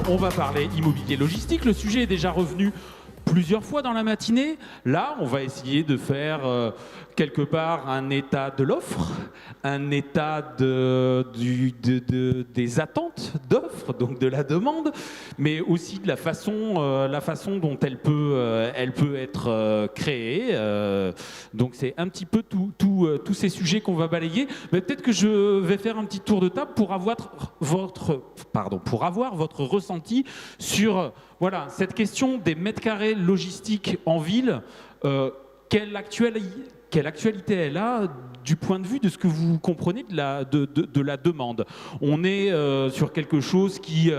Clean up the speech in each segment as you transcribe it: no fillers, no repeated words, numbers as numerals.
on va parler immobilier logistique. Le sujet est déjà revenu plusieurs fois dans la matinée. Là, on va essayer de faire quelque part un état de l'offre, un état des attentes d'offre, donc de la demande, mais aussi de la façon dont elle peut être créée. Donc c'est un petit peu tous ces sujets qu'on va balayer. Mais peut-être que je vais faire un petit tour de table pour avoir votre ressenti sur voilà, cette question des mètres carrés logistiques en ville. Quelle actualité elle a du point de vue de ce que vous comprenez de la demande? On est sur quelque chose qui,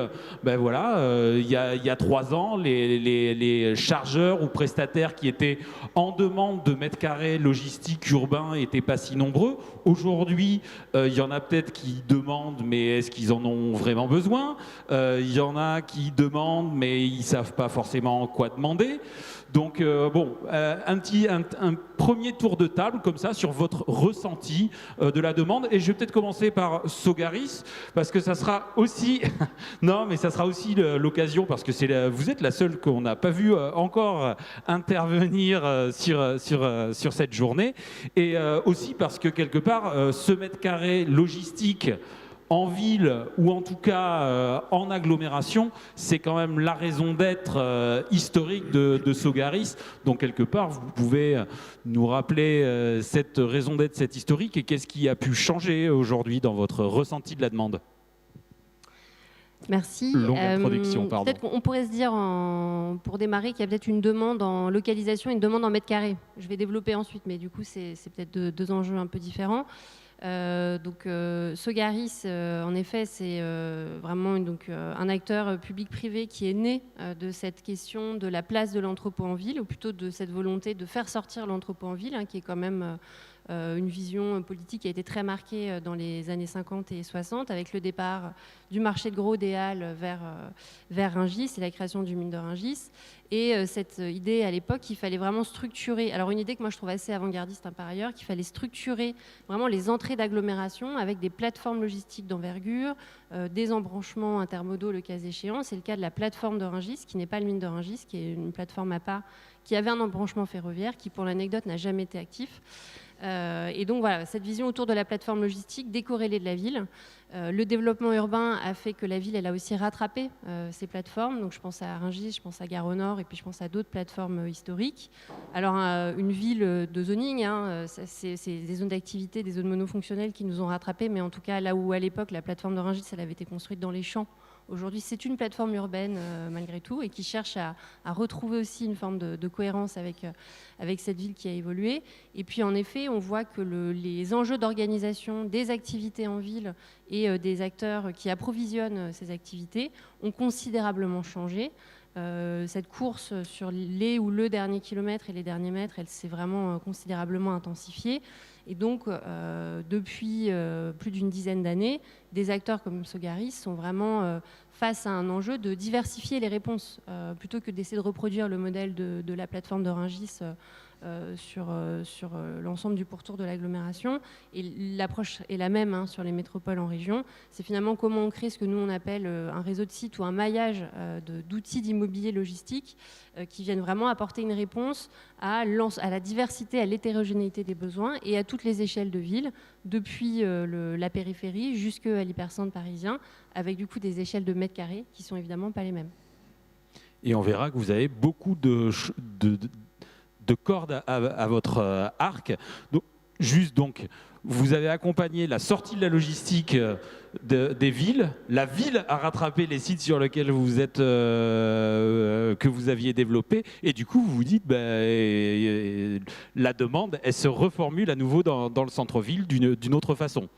il y a 3 ans, les chargeurs ou prestataires qui étaient en demande de mètres carrés logistiques urbains n'étaient pas si nombreux. Aujourd'hui, il y en a peut-être qui demandent, mais est-ce qu'ils en ont vraiment besoin? Il y en a qui demandent, mais ils ne savent pas forcément quoi demander. Donc un premier tour de table comme ça sur votre ressenti de la demande. Et je vais peut-être commencer par Sogaris, parce que ça sera aussi non, mais ça sera aussi l'occasion, parce que vous êtes la seule qu'on n'a pas vu encore intervenir sur cette journée, et aussi parce que quelque part ce mètre carré logistique en ville ou en tout cas en agglomération, c'est quand même la raison d'être historique de Sogaris. Donc quelque part, vous pouvez nous rappeler cette raison d'être, cette historique, et qu'est-ce qui a pu changer aujourd'hui dans votre ressenti de la demande? Merci. Longue introduction, pardon. Peut-être qu'on pourrait se dire, pour démarrer, qu'il y a peut-être une demande en localisation et une demande en mètres carrés. Je vais développer ensuite, mais du coup, c'est peut-être deux enjeux un peu différents. Sogaris, en effet, c'est vraiment un acteur public-privé qui est né de cette question de la place de l'entrepôt en ville, ou plutôt de cette volonté de faire sortir l'entrepôt en ville, qui est quand même une vision politique qui a été très marquée dans les années 50 et 60, avec le départ du marché de gros des Halles vers Rungis et la création du mine de Rungis. Et cette idée à l'époque qu'il fallait vraiment structurer, alors une idée que moi je trouve assez avant-gardiste par ailleurs, qu'il fallait structurer vraiment les entrées d'agglomération avec des plateformes logistiques d'envergure, des embranchements intermodaux le cas échéant. C'est le cas de la plateforme de Rungis, qui n'est pas le mine de Rungis, qui est une plateforme à part, qui avait un embranchement ferroviaire, qui pour l'anecdote n'a jamais été actif. Et donc voilà, cette vision autour de la plateforme logistique décorrélée de la ville. Le développement urbain a fait que la ville, elle a aussi rattrapé ces plateformes. Donc je pense à Rungis, je pense à Gare au Nord, et puis je pense à d'autres plateformes historiques. Alors une ville de zoning, c'est des zones d'activité, des zones monofonctionnelles qui nous ont rattrapés, mais en tout cas là où à l'époque la plateforme de Rungis, elle avait été construite dans les champs, aujourd'hui, c'est une plateforme urbaine malgré tout, et qui cherche à retrouver aussi une forme de cohérence avec cette ville qui a évolué. Et puis en effet, on voit que les enjeux d'organisation des activités en ville et des acteurs qui approvisionnent ces activités ont considérablement changé. Cette course sur les ou le dernier kilomètre et les derniers mètres, elle s'est vraiment considérablement intensifiée. Et donc, depuis plus d'une dizaine d'années, des acteurs comme Sogaris sont vraiment face à un enjeu de diversifier les réponses, plutôt que d'essayer de reproduire le modèle de la plateforme de Rungis sur l'ensemble du pourtour de l'agglomération. Et l'approche est la même sur les métropoles en région. C'est finalement comment on crée ce que nous on appelle un réseau de sites ou un maillage d'outils d'immobilier logistique qui viennent vraiment apporter une réponse à la diversité, à l'hétérogénéité des besoins et à toutes les échelles de ville, depuis la périphérie jusqu'à l'hypercentre parisien, avec du coup des échelles de mètres carrés qui sont évidemment pas les mêmes. Et on verra que vous avez beaucoup de cordes à votre arc. Donc, vous avez accompagné la sortie de la logistique des villes. La ville a rattrapé les sites sur lesquels que vous aviez développés. Et du coup, vous vous dites, la demande, elle se reformule à nouveau dans le centre-ville d'une autre façon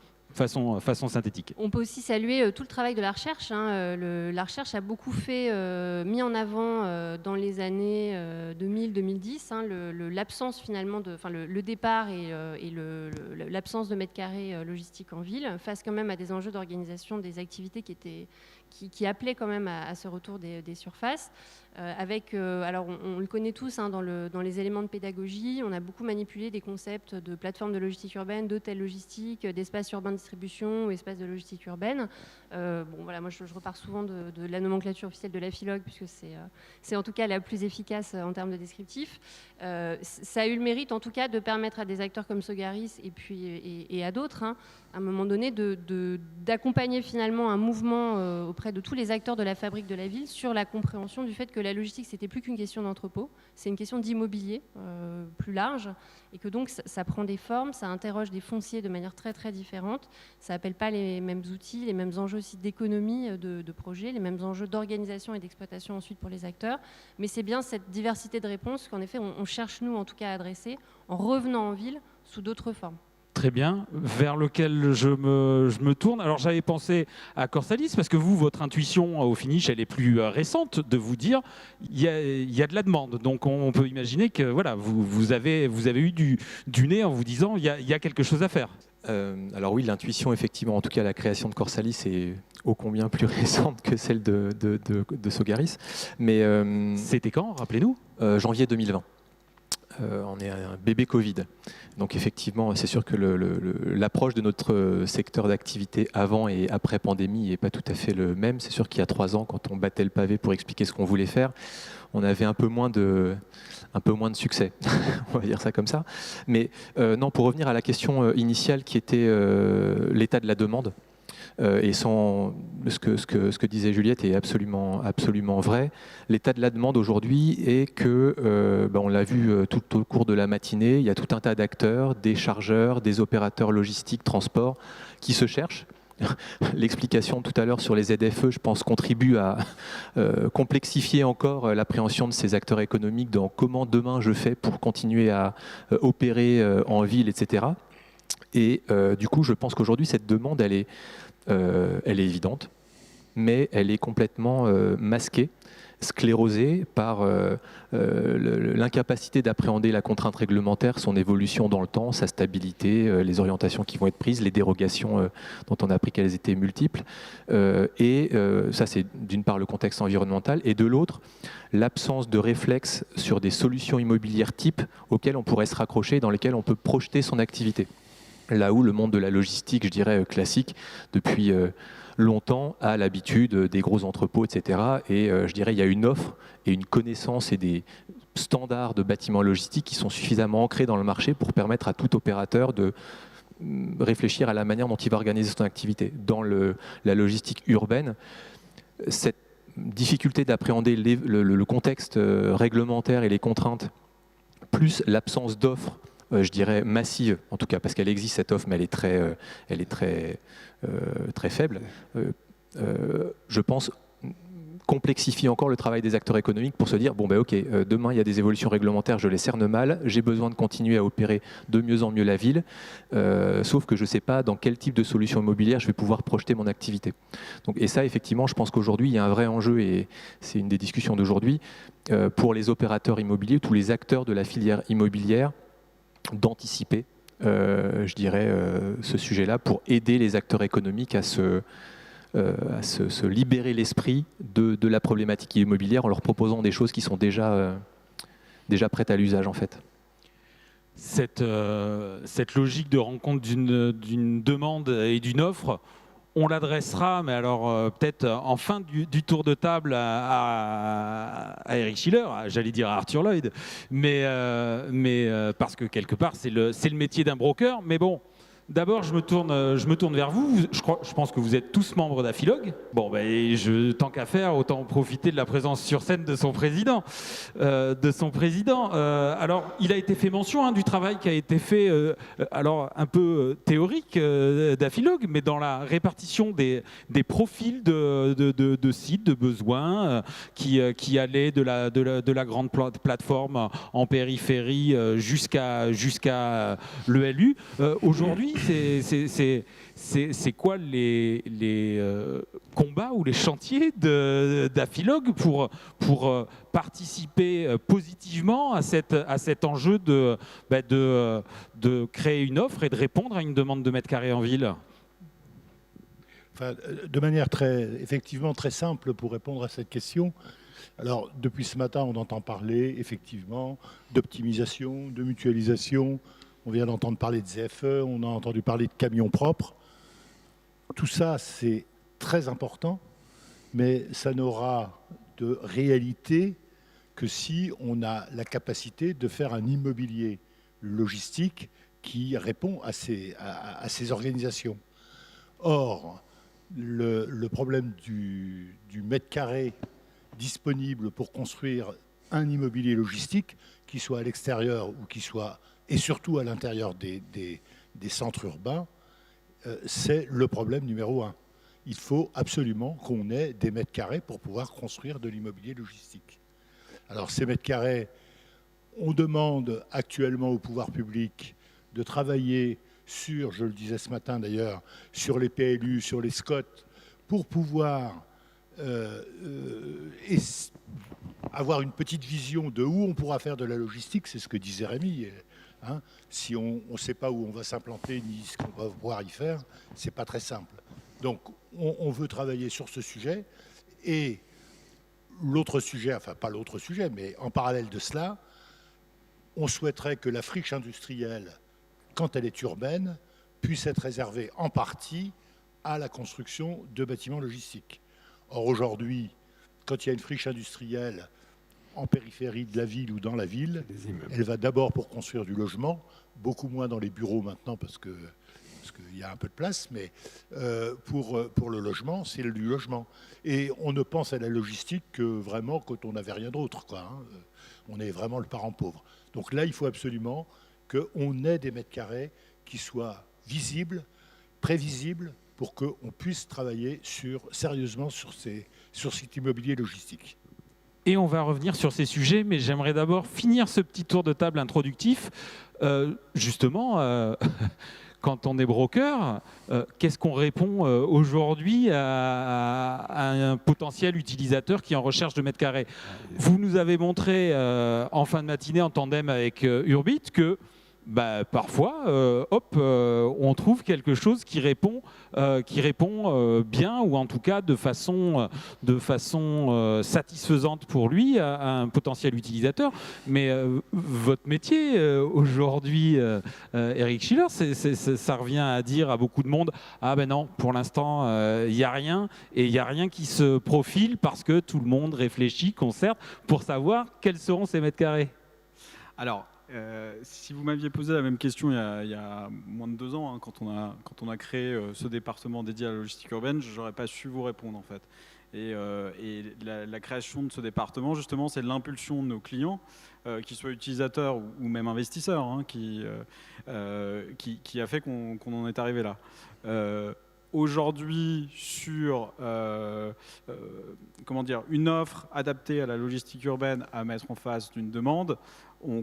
synthétique. On peut aussi saluer tout le travail de la recherche. La recherche a beaucoup mis en avant dans les années 2000-2010 l'absence finalement le départ et l'absence de mètres carrés logistiques en ville, face quand même à des enjeux d'organisation des activités qui qui appelait quand même à ce retour des surfaces. Alors on le connaît tous dans les éléments de pédagogie, on a beaucoup manipulé des concepts de plateforme de logistique urbaine, d'hôtel logistique, d'espace urbain de distribution ou espace de logistique urbaine. Moi je repars souvent de la nomenclature officielle de la FILOG, puisque c'est en tout cas la plus efficace en termes de descriptif. Ça a eu le mérite en tout cas de permettre à des acteurs comme Sogaris et à d'autres, à un moment donné, d'accompagner finalement un mouvement auprès de tous les acteurs de la fabrique de la ville sur la compréhension du fait que la logistique, c'était plus qu'une question d'entrepôt, c'est une question d'immobilier plus large, et que donc ça prend des formes, ça interroge des fonciers de manière très très différente, ça n'appelle pas les mêmes outils, les mêmes enjeux aussi d'économie de projet, les mêmes enjeux d'organisation et d'exploitation ensuite pour les acteurs, mais c'est bien cette diversité de réponses qu'en effet on cherche nous en tout cas à adresser en revenant en ville sous d'autres formes. Très bien, vers lequel je me tourne. Alors j'avais pensé à Corsalis, parce que vous, votre intuition au finish, elle est plus récente, de vous dire il y a de la demande. Donc on peut imaginer que voilà, vous avez eu du nez en vous disant il y a quelque chose à faire. Alors oui, l'intuition, effectivement, en tout cas la création de Corsalis est ô combien plus récente que celle de Sogaris. Mais c'était quand, rappelez-nous? Janvier 2020. On est un bébé Covid. Donc effectivement, c'est sûr que l'approche de notre secteur d'activité avant et après pandémie n'est pas tout à fait le même. C'est sûr qu'il y a 3 ans, quand on battait le pavé pour expliquer ce qu'on voulait faire, on avait un peu moins de succès, on va dire ça comme ça. Mais non, pour revenir à la question initiale qui était l'état de la demande, et ce que disait Juliette est absolument vrai. L'état de la demande aujourd'hui est que, on l'a vu tout au cours de la matinée, il y a tout un tas d'acteurs, des chargeurs, des opérateurs logistiques, transport, qui se cherchent. L'explication tout à l'heure sur les ZFE, je pense, contribue à complexifier encore l'appréhension de ces acteurs économiques dans comment demain je fais pour continuer à opérer en ville, etc. Et du coup, je pense qu'aujourd'hui, cette demande, elle est évidente, mais elle est complètement masquée, sclérosée par l'incapacité d'appréhender la contrainte réglementaire, son évolution dans le temps, sa stabilité, les orientations qui vont être prises, les dérogations dont on a appris qu'elles étaient multiples. Ça, c'est d'une part le contexte environnemental, et de l'autre, l'absence de réflexe sur des solutions immobilières types auxquelles on pourrait se raccrocher, dans lesquelles on peut projeter son activité. Là où le monde de la logistique, je dirais classique, depuis longtemps, a l'habitude des gros entrepôts, etc. Et je dirais il y a une offre et une connaissance et des standards de bâtiments logistiques qui sont suffisamment ancrés dans le marché pour permettre à tout opérateur de réfléchir à la manière dont il va organiser son activité. Dans la logistique urbaine, cette difficulté d'appréhender le contexte réglementaire et les contraintes, plus l'absence d'offres, je dirais massive, en tout cas, parce qu'elle existe cette offre, mais elle est très faible. Je pense complexifie encore le travail des acteurs économiques pour se dire bon ben ok, demain il y a des évolutions réglementaires, je les cerne mal, j'ai besoin de continuer à opérer de mieux en mieux la ville, sauf que je ne sais pas dans quel type de solution immobilière je vais pouvoir projeter mon activité. Donc, et ça effectivement, je pense qu'aujourd'hui il y a un vrai enjeu, et c'est une des discussions d'aujourd'hui, pour les opérateurs immobiliers, tous les acteurs de la filière immobilière, d'anticiper, je dirais, ce sujet-là pour aider les acteurs économiques à se libérer l'esprit de la problématique immobilière en leur proposant des choses qui sont déjà prêtes à l'usage en fait. Cette logique de rencontre d'une demande et d'une offre, on l'adressera, mais alors peut-être en fin du tour de table à Eric Schiller, j'allais dire à Arthur Lloyd, mais parce que quelque part c'est le métier d'un broker. Mais bon, d'abord je me tourne vers vous. Je pense que vous êtes tous membres d'Afilog. Bon, tant qu'à faire, autant profiter de la présence sur scène de son président. Alors, il a été fait mention du travail qui a été fait, alors un peu théorique d'Afilog, mais dans la répartition des profils de sites, de besoins, qui allaient de la grande plateforme en périphérie jusqu'à l'ELU. Aujourd'hui, c'est quoi les combats ou les chantiers d'Afilog pour participer positivement à cet enjeu de créer une offre et de répondre à une demande de mètres carrés en ville? Enfin, de manière effectivement très simple pour répondre à cette question. Alors, depuis ce matin, on entend parler effectivement d'optimisation, de mutualisation. On vient d'entendre parler de ZFE, on a entendu parler de camions propres. Tout ça, c'est très important, mais ça n'aura de réalité que si on a la capacité de faire un immobilier logistique qui répond à ces organisations. Or, le problème du mètre carré disponible pour construire un immobilier logistique, qui soit à l'extérieur ou qui soit, et surtout à l'intérieur des centres urbains, c'est le problème numéro 1. Il faut absolument qu'on ait des mètres carrés pour pouvoir construire de l'immobilier logistique. Alors ces mètres carrés, on demande actuellement au pouvoir public de travailler sur, je le disais ce matin d'ailleurs, sur les PLU, sur les SCOT, pour pouvoir avoir une petite vision de où on pourra faire de la logistique, c'est ce que disait Rémi. Hein, si on ne sait pas où on va s'implanter ni ce qu'on va pouvoir y faire, c'est pas très simple. Donc on veut travailler sur ce sujet. Et l'autre sujet, enfin pas l'autre sujet, mais en parallèle de cela, on souhaiterait que la friche industrielle, quand elle est urbaine, puisse être réservée en partie à la construction de bâtiments logistiques. Or aujourd'hui, quand il y a une friche industrielle en périphérie de la ville ou dans la ville, elle va d'abord pour construire du logement, beaucoup moins dans les bureaux maintenant parce qu'il y a un peu de place, mais pour le logement, c'est du logement. Et on ne pense à la logistique que vraiment quand on n'avait rien d'autre, quoi, hein. On est vraiment le parent pauvre. Donc là, il faut absolument qu'on ait des mètres carrés qui soient visibles, prévisibles, pour qu'on puisse travailler sérieusement sur cet immobilier logistique. Et on va revenir sur ces sujets, mais j'aimerais d'abord finir ce petit tour de table introductif. Justement, quand on est broker, qu'est-ce qu'on répond aujourd'hui à un potentiel utilisateur qui est en recherche de mètres carrés? Vous nous avez montré en fin de matinée en tandem avec Urbit que parfois, on trouve quelque chose qui répond bien, ou en tout cas de façon satisfaisante pour lui, à un potentiel utilisateur. Mais votre métier aujourd'hui, Eric Schiller, ça revient à dire à beaucoup de monde, ah ben non, pour l'instant, il n'y a rien, et il n'y a rien qui se profile parce que tout le monde réfléchit, concerte, pour savoir quels seront ces mètres carrés. Alors, si vous m'aviez posé la même question il y a moins de 2 ans, hein, quand on a créé ce département dédié à la logistique urbaine, je n'aurais pas su vous répondre en fait. Et la création de ce département, justement, c'est l'impulsion de nos clients, qu'ils soient utilisateurs ou même investisseurs, hein, qui a fait qu'on en est arrivé là. Aujourd'hui, sur une offre adaptée à la logistique urbaine à mettre en face d'une demande, on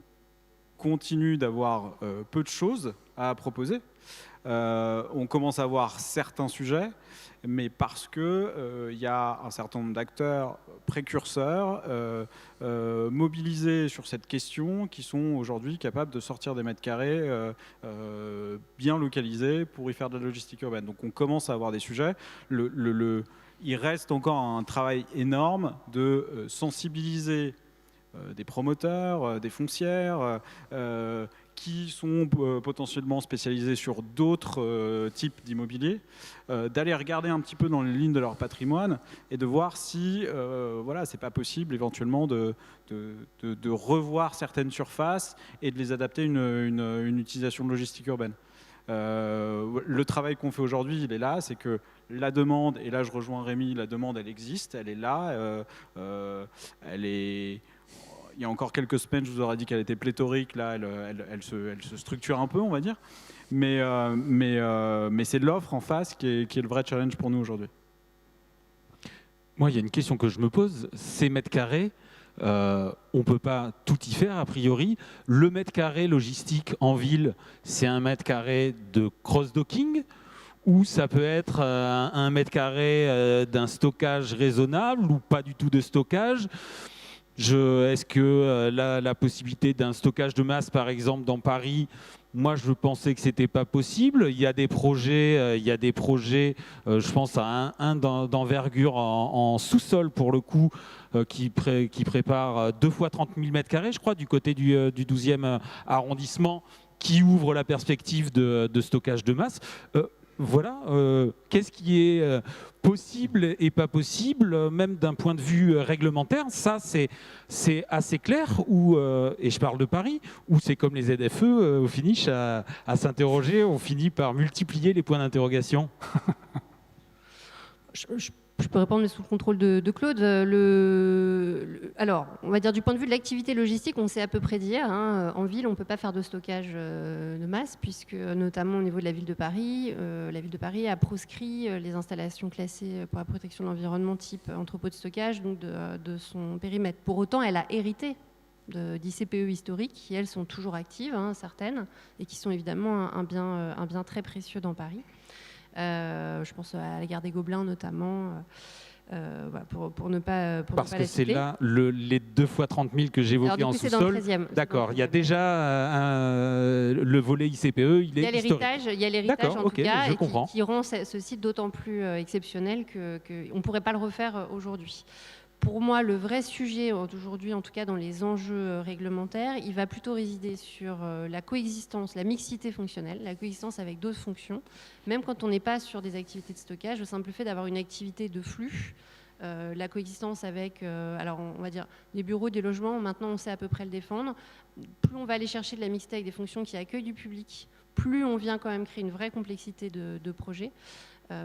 continue d'avoir peu de choses à proposer. On commence à avoir certains sujets, mais parce qu'il y a un certain nombre d'acteurs précurseurs mobilisés sur cette question qui sont aujourd'hui capables de sortir des mètres carrés bien localisés pour y faire de la logistique urbaine. Donc on commence à avoir des sujets. Il reste encore un travail énorme de sensibiliser des promoteurs, des foncières, qui sont potentiellement spécialisés sur d'autres types d'immobilier, d'aller regarder un petit peu dans les lignes de leur patrimoine et de voir si c'est pas possible éventuellement de revoir certaines surfaces et de les adapter à une utilisation de logistique urbaine. Le travail qu'on fait aujourd'hui, il est là, c'est que la demande, et là je rejoins Rémi, la demande elle existe, elle est là, elle est... Il y a encore quelques semaines, je vous aurais dit qu'elle était pléthorique. Là, elle se structure un peu, on va dire. Mais c'est l'offre en face qui est le vrai challenge pour nous aujourd'hui. Moi, il y a une question que je me pose. Ces mètres carrés, on ne peut pas tout y faire, a priori. Le mètre carré logistique en ville, c'est un mètre carré de cross-docking, ou ça peut être un mètre carré d'un stockage raisonnable, ou pas du tout de stockage. Est-ce que la possibilité d'un stockage de masse, par exemple, dans Paris, moi, je pensais que c'était pas possible. Il y a des projets, je pense à un d'envergure en sous-sol pour le coup, qui prépare 2 fois 30 000 m², je crois, du côté du 12e arrondissement, qui ouvre la perspective de stockage de masse. Voilà, qu'est-ce qui est possible et pas possible, même d'un point de vue réglementaire. Ça, c'est assez clair, et je parle de Paris, où c'est comme les ZFE, au finish, à s'interroger, on finit par multiplier les points d'interrogation. Je peux répondre mais sous le contrôle de Claude. Alors, on va dire du point de vue de l'activité logistique, on sait à peu près dire. En ville, on ne peut pas faire de stockage de masse, puisque notamment au niveau de la ville de Paris a proscrit les installations classées pour la protection de l'environnement type entrepôt de stockage, donc de son périmètre. Pour autant, elle a hérité d'ICPE historiques, qui elles sont toujours actives, certaines, et qui sont évidemment un bien très précieux dans Paris. Je pense à la gare des Gobelins notamment, voilà, pour ne pas Parce ne pas que la c'est citer. là les 2 fois 30 000 que j'évoquais en C'est dans le sous-sol. 13e. D'accord, il y a déjà le volet ICPE, il est historique. Il y a l'héritage D'accord, en ok, tout cas, je et comprends. qui rend ce site d'autant plus exceptionnel qu'on ne pourrait pas le refaire aujourd'hui. Pour moi, le vrai sujet aujourd'hui, en tout cas dans les enjeux réglementaires, il va plutôt résider sur la coexistence, la mixité fonctionnelle, la coexistence avec d'autres fonctions, même quand on n'est pas sur des activités de stockage, le simple fait d'avoir une activité de flux, la coexistence avec, alors on va dire, des bureaux, des logements, maintenant on sait à peu près le défendre. Plus on va aller chercher de la mixité avec des fonctions qui accueillent du public, plus on vient quand même créer une vraie complexité de projet.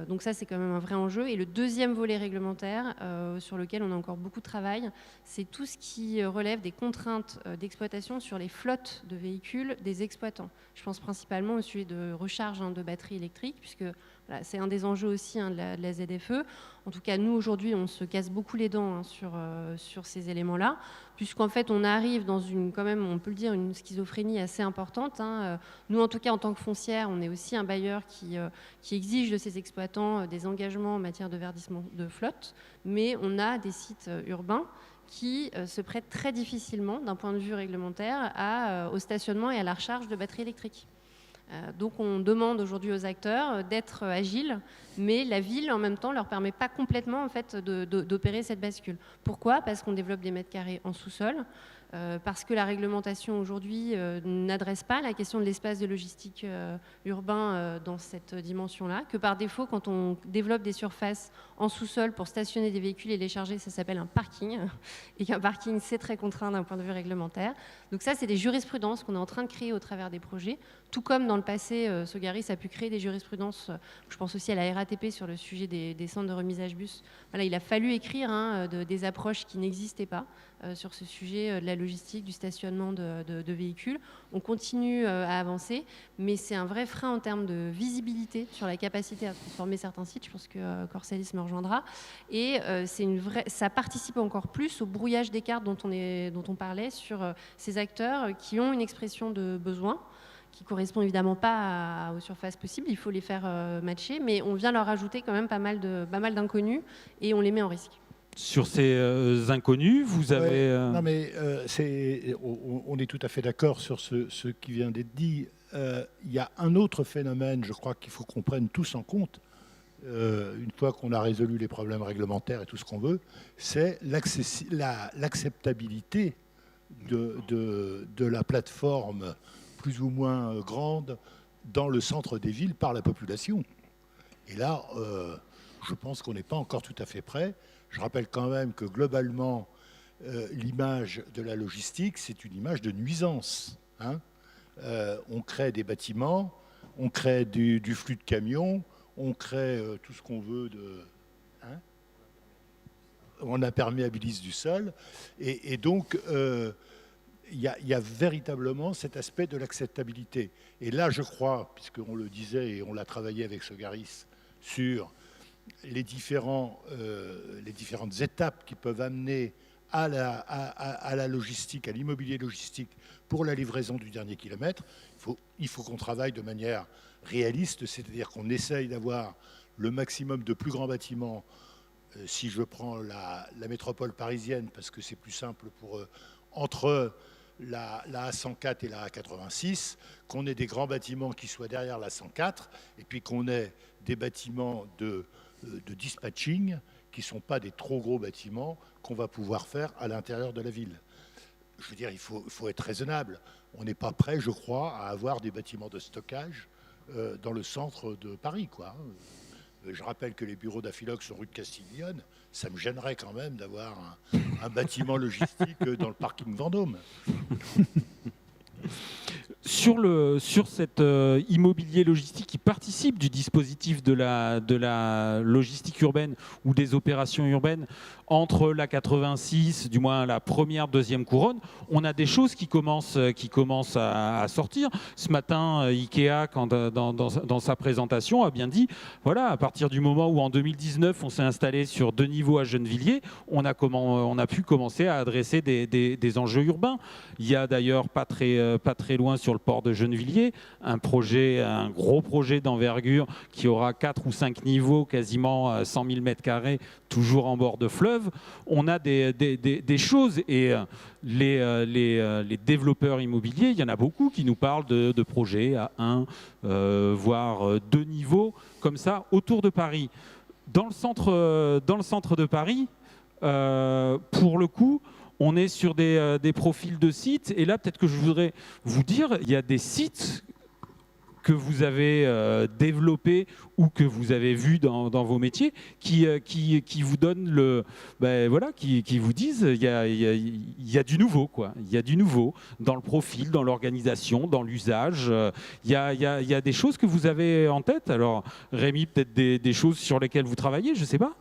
Donc ça, c'est quand même un vrai enjeu. Et le deuxième volet réglementaire, sur lequel on a encore beaucoup de travail, c'est tout ce qui relève des contraintes d'exploitation sur les flottes de véhicules des exploitants. Je pense principalement au sujet de recharge de batteries électriques, puisque voilà, c'est un des enjeux aussi de la ZFE. En tout cas, nous, aujourd'hui, on se casse beaucoup les dents sur ces éléments-là, puisqu'en fait, on arrive dans quand même, on peut le dire, une schizophrénie assez importante. Nous, en tout cas, en tant que foncière, on est aussi un bailleur qui exige de ses exploitants des engagements en matière de verdissement de flotte, mais on a des sites urbains qui se prêtent très difficilement, d'un point de vue réglementaire, au stationnement et à la recharge de batteries électriques. Donc on demande aujourd'hui aux acteurs d'être agiles, mais la ville en même temps leur permet pas complètement en fait d'opérer cette bascule. Pourquoi ? Parce qu'on développe des mètres carrés en sous-sol, parce que la réglementation aujourd'hui n'adresse pas la question de l'espace de logistique urbain dans cette dimension-là, que par défaut, quand on développe des surfaces en sous-sol pour stationner des véhicules et les charger, ça s'appelle un parking, et qu'un parking, c'est très contraint d'un point de vue réglementaire. Donc ça, c'est des jurisprudences qu'on est en train de créer au travers des projets, tout comme dans le passé, Sogaris a pu créer des jurisprudences, je pense aussi à la RATP sur le sujet des centres de remisage bus. Voilà, il a fallu écrire des approches qui n'existaient pas sur ce sujet de la logistique, du stationnement de véhicules. On continue à avancer, mais c'est un vrai frein en termes de visibilité sur la capacité à transformer certains sites. Je pense que Corsalis me rejoindra. Et ça participe encore plus au brouillage des cartes dont on parlait sur ces acteurs qui ont une expression de besoin, qui ne correspond évidemment pas aux surfaces possibles, il faut les faire matcher, mais on vient leur ajouter quand même pas mal d'inconnus et on les met en risque. Sur ces inconnus, vous avez... Non mais on est tout à fait d'accord sur ce qui vient d'être dit. Il y a un autre phénomène, je crois qu'il faut qu'on prenne tous en compte, une fois qu'on a résolu les problèmes réglementaires et tout ce qu'on veut, c'est l'acceptabilité de la plateforme plus ou moins grande dans le centre des villes par la population. Et là, je pense qu'on n'est pas encore tout à fait prêt. Je rappelle quand même que globalement, l'image de la logistique, c'est une image de nuisance. On crée des bâtiments, on crée du flux de camions, on crée tout ce qu'on veut on imperméabilise du sol. Et donc... il y a véritablement cet aspect de l'acceptabilité. Et là, je crois, puisqu'on le disait et on l'a travaillé avec Sogaris, sur les différentes étapes qui peuvent amener à la logistique, à l'immobilier logistique pour la livraison du dernier kilomètre, il faut qu'on travaille de manière réaliste, c'est-à-dire qu'on essaye d'avoir le maximum de plus grands bâtiments Si je prends la métropole parisienne, parce que c'est plus simple pour eux, entre la A104 et la A86, qu'on ait des grands bâtiments qui soient derrière la 104, et puis qu'on ait des bâtiments de dispatching qui ne sont pas des trop gros bâtiments qu'on va pouvoir faire à l'intérieur de la ville. Je veux dire, il faut être raisonnable. On n'est pas prêt, je crois, à avoir des bâtiments de stockage dans le centre de Paris, quoi. Je rappelle que les bureaux d'Affilox sont rue de Castiglione. Ça me gênerait quand même d'avoir un bâtiment logistique dans le parking Vendôme. Sur cet immobilier logistique qui participe du dispositif de la logistique urbaine ou des opérations urbaines, entre la 86, du moins la première, deuxième couronne, on a des choses qui commencent à sortir. Ce matin, Ikea, dans sa présentation, a bien dit, voilà, à partir du moment où en 2019, on s'est installé sur 2 niveaux à Gennevilliers, on a pu commencer à adresser des enjeux urbains. Il y a d'ailleurs pas très loin sur le port de Gennevilliers, un gros projet d'envergure qui aura 4 ou 5 niveaux, quasiment 100 000 m², toujours en bord de fleuve. On a des choses, et les développeurs immobiliers, il y en a beaucoup qui nous parlent de projets à 1, voire 2 niveaux, comme ça, autour de Paris. Dans le centre de Paris, pour le coup, on est sur des profils de sites, et là peut-être que je voudrais vous dire, il y a des sites que vous avez développés ou que vous avez vus dans vos métiers qui vous donnent qui vous disent il y a du nouveau, quoi. Il y a du nouveau dans le profil, dans l'organisation, dans l'usage. Il y a des choses que vous avez en tête. Alors Rémi, peut-être des choses sur lesquelles vous travaillez, je ne sais pas.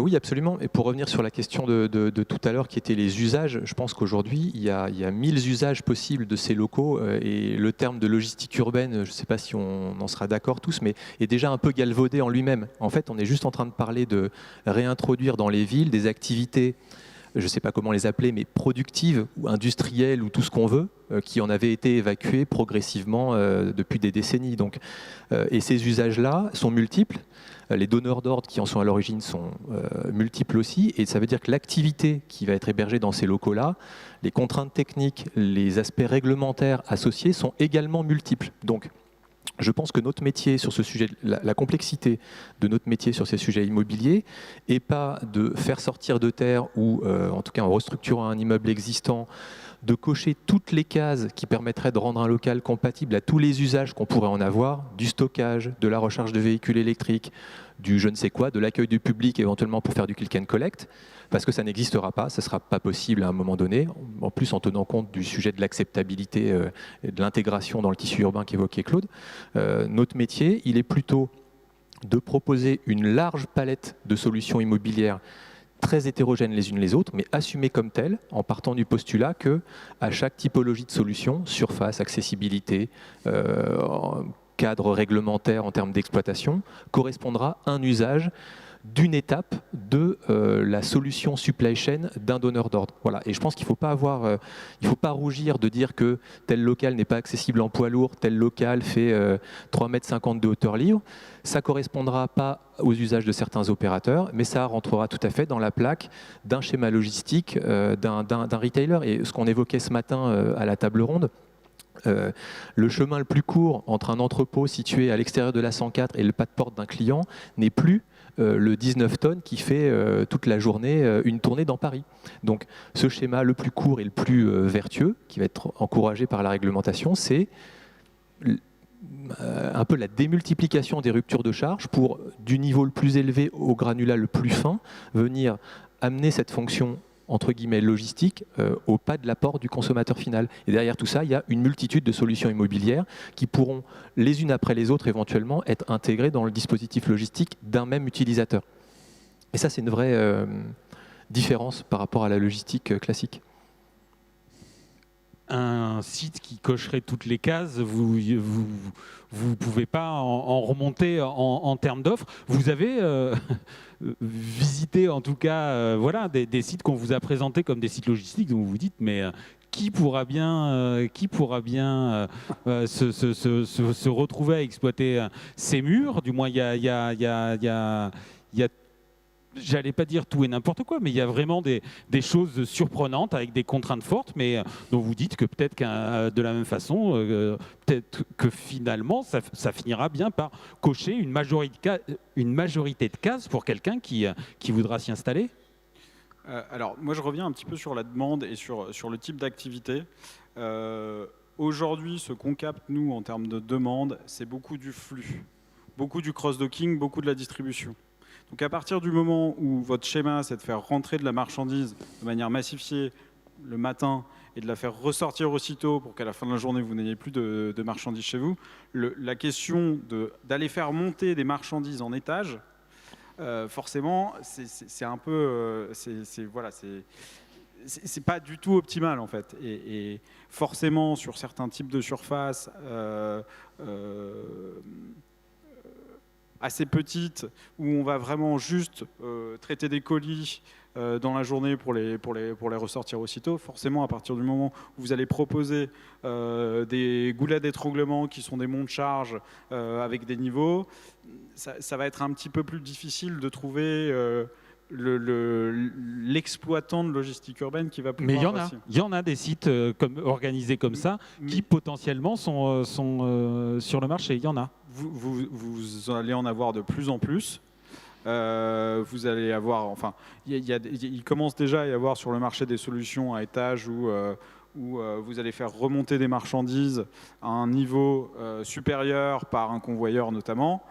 Oui, absolument. Et pour revenir sur la question de tout à l'heure, qui étaient les usages, je pense qu'aujourd'hui, il y a 1000 usages possibles de ces locaux. Et le terme de logistique urbaine, je ne sais pas si on en sera d'accord tous, mais est déjà un peu galvaudé en lui-même. En fait, on est juste en train de parler de réintroduire dans les villes des activités, je ne sais pas comment les appeler, mais productives ou industrielles ou tout ce qu'on veut, qui en avaient été évacuées progressivement depuis des décennies. Donc, et ces usages-là sont multiples. Les donneurs d'ordre qui en sont à l'origine sont multiples aussi, et ça veut dire que l'activité qui va être hébergée dans ces locaux-là, les contraintes techniques, les aspects réglementaires associés sont également multiples. Donc, je pense que notre métier sur ce sujet, la complexité de notre métier sur ces sujets immobiliers, n'est pas de faire sortir de terre ou, en tout cas en restructurant un immeuble existant, de cocher toutes les cases qui permettraient de rendre un local compatible à tous les usages qu'on pourrait en avoir, du stockage, de la recharge de véhicules électriques, du je ne sais quoi, de l'accueil du public éventuellement pour faire du click and collect, parce que ça n'existera pas, ça ne sera pas possible à un moment donné, en plus en tenant compte du sujet de l'acceptabilité et de l'intégration dans le tissu urbain qu'évoquait Claude. Notre métier, il est plutôt de proposer une large palette de solutions immobilières très hétérogènes les unes les autres, mais assumées comme telles, en partant du postulat que à chaque typologie de solution, surface, accessibilité, cadre réglementaire en termes d'exploitation, correspondra un usage d'une étape de la solution supply chain d'un donneur d'ordre. Voilà. Et je pense qu'il ne faut pas rougir de dire que tel local n'est pas accessible en poids lourd, tel local fait 3,50 m de hauteur livre. Ça ne correspondra pas aux usages de certains opérateurs, mais ça rentrera tout à fait dans la plaque d'un schéma logistique d'un retailer. Et ce qu'on évoquait ce matin à la table ronde, le chemin le plus court entre un entrepôt situé à l'extérieur de la 104 et le pas de porte d'un client n'est plus le 19 tonnes qui fait toute la journée une tournée dans Paris. Donc ce schéma le plus court et le plus vertueux, qui va être encouragé par la réglementation, c'est un peu la démultiplication des ruptures de charge pour, du niveau le plus élevé au granulat le plus fin, venir amener cette fonction entre guillemets logistique au pas de l'apport du consommateur final. Et derrière tout ça, il y a une multitude de solutions immobilières qui pourront, les unes après les autres, éventuellement, être intégrées dans le dispositif logistique d'un même utilisateur. Et ça, c'est une vraie différence par rapport à la logistique classique. Un site qui cocherait toutes les cases, vous pouvez pas en remonter en termes d'offres. Vous avez visité en tout cas des sites qu'on vous a présentés comme des sites logistiques dont vous vous dites mais qui pourra bien se retrouver à exploiter ces murs. Du moins il y a j'allais pas dire tout et n'importe quoi, mais il y a vraiment des choses surprenantes avec des contraintes fortes, mais dont vous dites que peut-être de la même façon, peut-être que finalement, ça finira bien par cocher une majorité de cases pour quelqu'un qui voudra s'y installer. Alors, moi, je reviens un petit peu sur la demande et sur le type d'activité. Aujourd'hui, ce qu'on capte, nous, en termes de demande, c'est beaucoup du flux, beaucoup du cross-docking, beaucoup de la distribution. Donc à partir du moment où votre schéma, c'est de faire rentrer de la marchandise de manière massifiée le matin et de la faire ressortir aussitôt pour qu'à la fin de la journée, vous n'ayez plus de marchandises chez vous, la question d'aller faire monter des marchandises en étage, forcément, c'est un peu... c'est pas du tout optimal en fait. Et forcément, sur certains types de surfaces, assez petites, où on va vraiment juste traiter des colis dans la journée pour les ressortir aussitôt, forcément à partir du moment où vous allez proposer des goulets d'étranglement qui sont des monts de charge avec des niveaux, ça va être un petit peu plus difficile de trouver l'exploitant de logistique urbaine qui va pouvoir... Mais il y en a des sites organisés comme ça qui potentiellement sont sur le marché, il y en a. Vous allez en avoir de plus en plus. Vous allez avoir, enfin, il commence déjà à y avoir sur le marché des solutions à étage où vous allez faire remonter des marchandises à un niveau supérieur par un convoyeur notamment.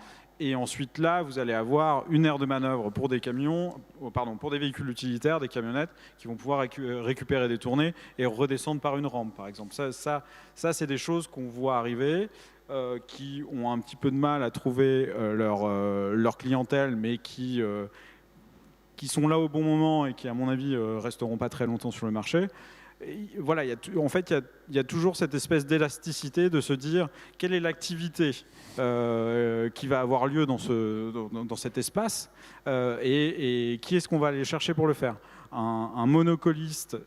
Et ensuite là, vous allez avoir une aire de manœuvre pour des pour des véhicules utilitaires, des camionnettes, qui vont pouvoir récupérer des tournées et redescendre par une rampe, par exemple. Ça c'est des choses qu'on voit arriver, qui ont un petit peu de mal à trouver leur clientèle, mais qui sont là au bon moment et qui, à mon avis, resteront pas très longtemps sur le marché. Et voilà, en fait, il y a toujours cette espèce d'élasticité de se dire quelle est l'activité qui va avoir lieu dans cet espace et qui est-ce qu'on va aller chercher pour le faire. Un monocoliste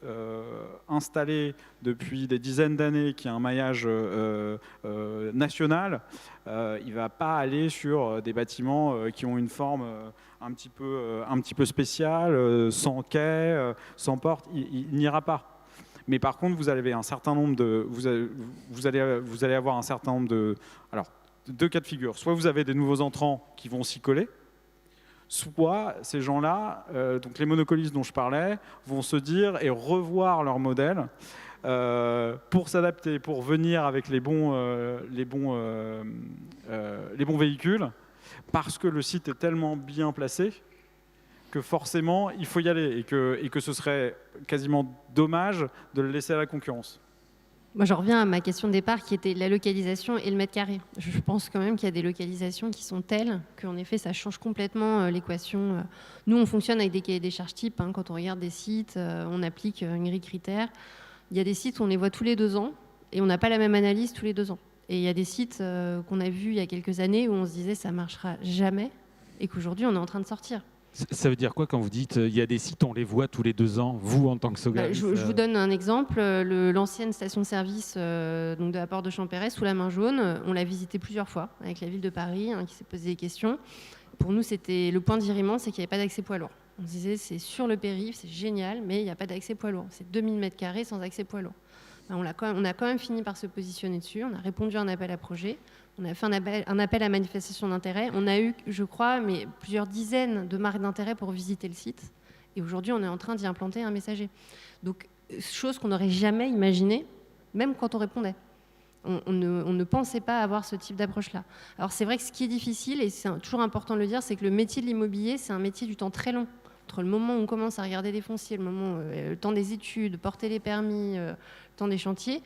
installé depuis des dizaines d'années, qui a un maillage national, il ne va pas aller sur des bâtiments qui ont une forme un petit peu spéciale, sans quai, sans porte, il n'ira pas. Mais par contre, vous allez avoir un certain nombre de... Alors, deux cas de figure. Soit vous avez des nouveaux entrants qui vont s'y coller, soit ces gens-là, donc les monocolistes dont je parlais, vont se dire et revoir leur modèle pour s'adapter, pour venir avec les bons véhicules, parce que le site est tellement bien placé que forcément il faut y aller et que ce serait quasiment dommage de le laisser à la concurrence. Moi, j'en reviens à ma question de départ qui était la localisation et le mètre carré. Je pense quand même qu'il y a des localisations qui sont telles qu'en effet, ça change complètement l'équation. Nous, on fonctionne avec des cahiers des charges types. Quand on regarde des sites, on applique une grille critère. Il y a des sites où on les voit tous les 2 ans et on n'a pas la même analyse tous les 2 ans. Et il y a des sites qu'on a vus il y a quelques années où on se disait ça ne marchera jamais et qu'aujourd'hui, on est en train de sortir. Ça veut dire quoi quand vous dites il y a des sites, on les voit tous les 2 ans, vous en tant que Sogalis je vous donne un exemple. L'ancienne station-service donc de la porte de Champéret, sous la main jaune, on l'a visité plusieurs fois avec la ville de Paris, qui s'est posé des questions. Pour nous, c'était le point d'irritement, c'est qu'il n'y avait pas d'accès poids lourd. On se disait c'est sur le périph', c'est génial, mais il n'y a pas d'accès poids lourd. C'est 2000 m² sans accès poids lourd. On a quand même fini par se positionner dessus. On a répondu à un appel à projet. On a fait un appel à manifestation d'intérêt. On a eu, je crois, plusieurs dizaines de marques d'intérêt pour visiter le site. Et aujourd'hui, on est en train d'y implanter un messager. Donc, chose qu'on n'aurait jamais imaginée, même quand on répondait. On ne pensait pas avoir ce type d'approche-là. Alors, c'est vrai que ce qui est difficile, et c'est toujours important de le dire, c'est que le métier de l'immobilier, c'est un métier du temps très long. Entre le moment où on commence à regarder des fonciers, le temps des études, porter les permis, le temps des chantiers,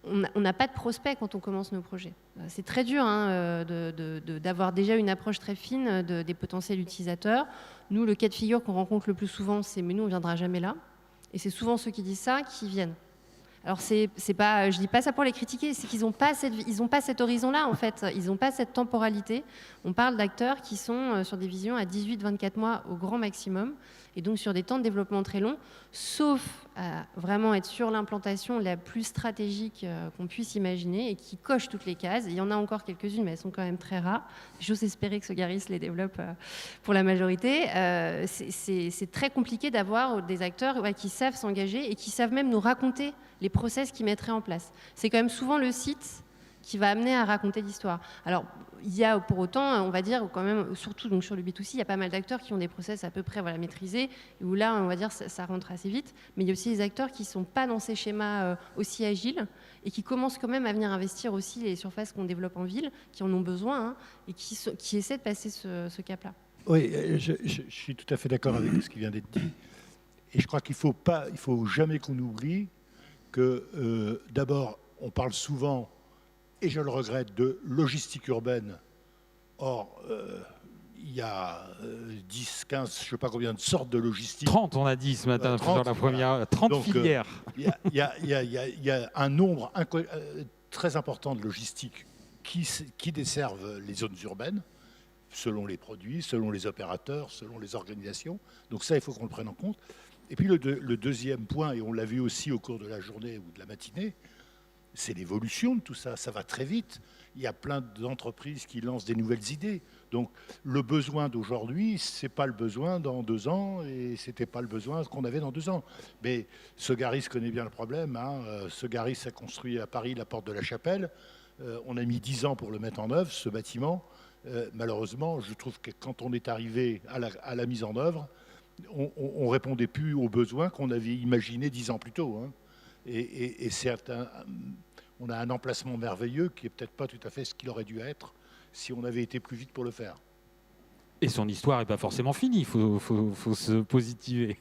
on n'a pas de prospect quand on commence nos projets. C'est très dur d'avoir déjà une approche très fine des potentiels utilisateurs. Nous, le cas de figure qu'on rencontre le plus souvent, c'est « mais nous, on ne viendra jamais là ». Et c'est souvent ceux qui disent ça qui viennent. Alors, je ne dis pas ça pour les critiquer, c'est qu'ils n'ont pas cet horizon-là, en fait. Ils n'ont pas cette temporalité. On parle d'acteurs qui sont sur des visions à 18-24 mois au grand maximum Et donc sur des temps de développement très longs, sauf à vraiment être sur l'implantation la plus stratégique qu'on puisse imaginer et qui coche toutes les cases. Il y en a encore quelques-unes, mais elles sont quand même très rares. J'ose espérer que Sogaris les développe pour la majorité. C'est très compliqué d'avoir des acteurs qui savent s'engager et qui savent même nous raconter les process qu'ils mettraient en place. C'est quand même souvent le site qui va amener à raconter l'histoire. Alors, il y a pour autant, on va dire, quand même, surtout donc sur le B2C, il y a pas mal d'acteurs qui ont des process à peu près maîtrisés, où là, on va dire, ça rentre assez vite. Mais il y a aussi des acteurs qui ne sont pas dans ces schémas aussi agiles et qui commencent quand même à venir investir aussi les surfaces qu'on développe en ville, qui en ont besoin, hein, et qui essaient de passer ce cap-là. Oui, je suis tout à fait d'accord avec ce qui vient d'être dit. Et je crois qu'il ne faut jamais qu'on oublie que, d'abord, on parle souvent, et je le regrette, de logistique urbaine. Or, il y a 10, 15, je ne sais pas combien de sortes de logistique. 30, on a dit ce matin, 30, sur la première, voilà. 30 donc, filières. Il y a un nombre très important de logistiques qui desservent les zones urbaines, selon les produits, selon les opérateurs, selon les organisations. Donc ça, il faut qu'on le prenne en compte. Et puis le deuxième point, et on l'a vu aussi au cours de la journée ou de la matinée, c'est l'évolution de tout ça. Ça va très vite. Il y a plein d'entreprises qui lancent des nouvelles idées. Donc le besoin d'aujourd'hui, ce n'est pas le besoin dans 2 ans et ce n'était pas le besoin qu'on avait dans 2 ans. Mais Sogaris connaît bien le problème. Hein. Sogaris a construit à Paris la porte de la Chapelle. On a mis 10 ans pour le mettre en œuvre, ce bâtiment. Malheureusement, je trouve que quand on est arrivé à la mise en œuvre, on ne répondait plus aux besoins qu'on avait imaginés 10 ans plus tôt. Hein. Et on a un emplacement merveilleux qui n'est peut-être pas tout à fait ce qu'il aurait dû être si on avait été plus vite pour le faire. Et son histoire n'est pas forcément finie, il faut se positiver.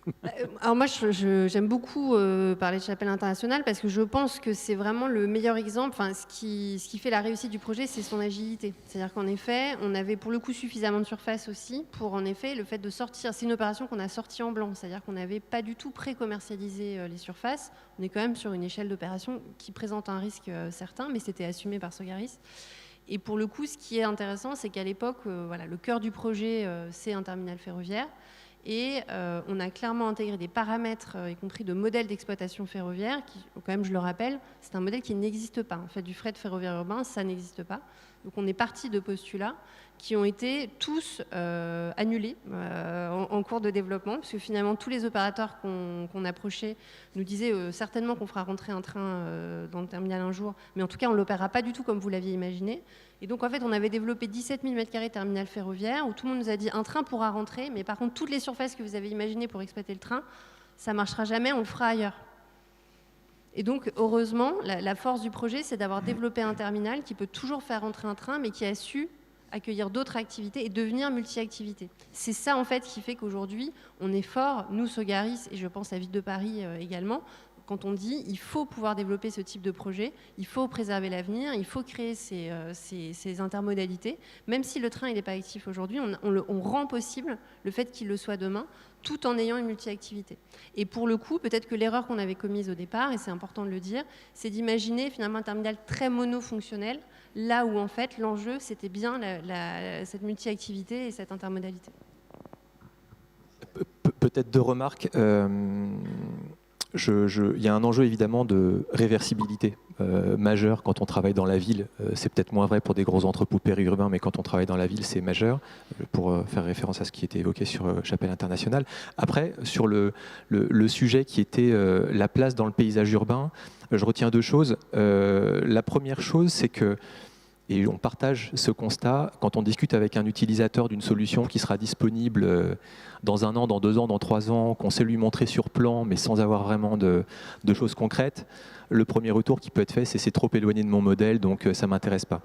Alors moi, j'aime beaucoup parler de Chapelle Internationale parce que je pense que c'est vraiment le meilleur exemple. Enfin, ce qui fait la réussite du projet, c'est son agilité. C'est-à-dire qu'en effet, on avait pour le coup suffisamment de surface aussi pour, en effet, le fait de sortir. C'est une opération qu'on a sortie en blanc, c'est-à-dire qu'on n'avait pas du tout pré-commercialisé les surfaces. On est quand même sur une échelle d'opération qui présente un risque certain, mais c'était assumé par Sogaris. Et pour le coup, ce qui est intéressant, c'est qu'à l'époque, le cœur du projet, c'est un terminal ferroviaire. Et on a clairement intégré des paramètres, y compris de modèles d'exploitation ferroviaire, qui, quand même, je le rappelle, c'est un modèle qui n'existe pas. En fait, du fret ferroviaire urbain, ça n'existe pas. Donc on est parti de postulats qui ont été tous annulés en cours de développement, parce que finalement tous les opérateurs qu'on approchait nous disaient certainement qu'on fera rentrer un train dans le terminal un jour, mais en tout cas on ne l'opérera pas du tout comme vous l'aviez imaginé. Et donc en fait on avait développé 17 000 m² terminal ferroviaire, où tout le monde nous a dit un train pourra rentrer, mais par contre toutes les surfaces que vous avez imaginées pour exploiter le train, ça ne marchera jamais, on le fera ailleurs. Et donc, heureusement, la force du projet, c'est d'avoir développé un terminal qui peut toujours faire rentrer un train, mais qui a su accueillir d'autres activités et devenir multi-activités. C'est ça, en fait, qui fait qu'aujourd'hui, on est fort, nous, Sogaris, et je pense à Ville de Paris également, quand on dit il faut pouvoir développer ce type de projet, il faut préserver l'avenir, il faut créer ces intermodalités. Même si le train n'est pas actif aujourd'hui, on rend possible le fait qu'il le soit demain, tout en ayant une multi-activité. Et pour le coup, peut-être que l'erreur qu'on avait commise au départ, et c'est important de le dire, c'est d'imaginer finalement un terminal très monofonctionnel, là où en fait l'enjeu c'était bien cette multi-activité et cette intermodalité. Peut-être 2 remarques. Il y a un enjeu évidemment de réversibilité majeur quand on travaille dans la ville. C'est peut-être moins vrai pour des gros entrepôts périurbains, mais quand on travaille dans la ville, c'est majeur, pour faire référence à ce qui était évoqué sur Chapelle Internationale. Après, sur le sujet qui était la place dans le paysage urbain, je retiens 2 choses. La première chose, c'est que, et on partage ce constat, quand on discute avec un utilisateur d'une solution qui sera disponible dans 1 an, dans 2 ans, dans 3 ans, qu'on sait lui montrer sur plan, mais sans avoir vraiment de choses concrètes, le premier retour qui peut être fait, c'est trop éloigné de mon modèle, donc ça ne m'intéresse pas.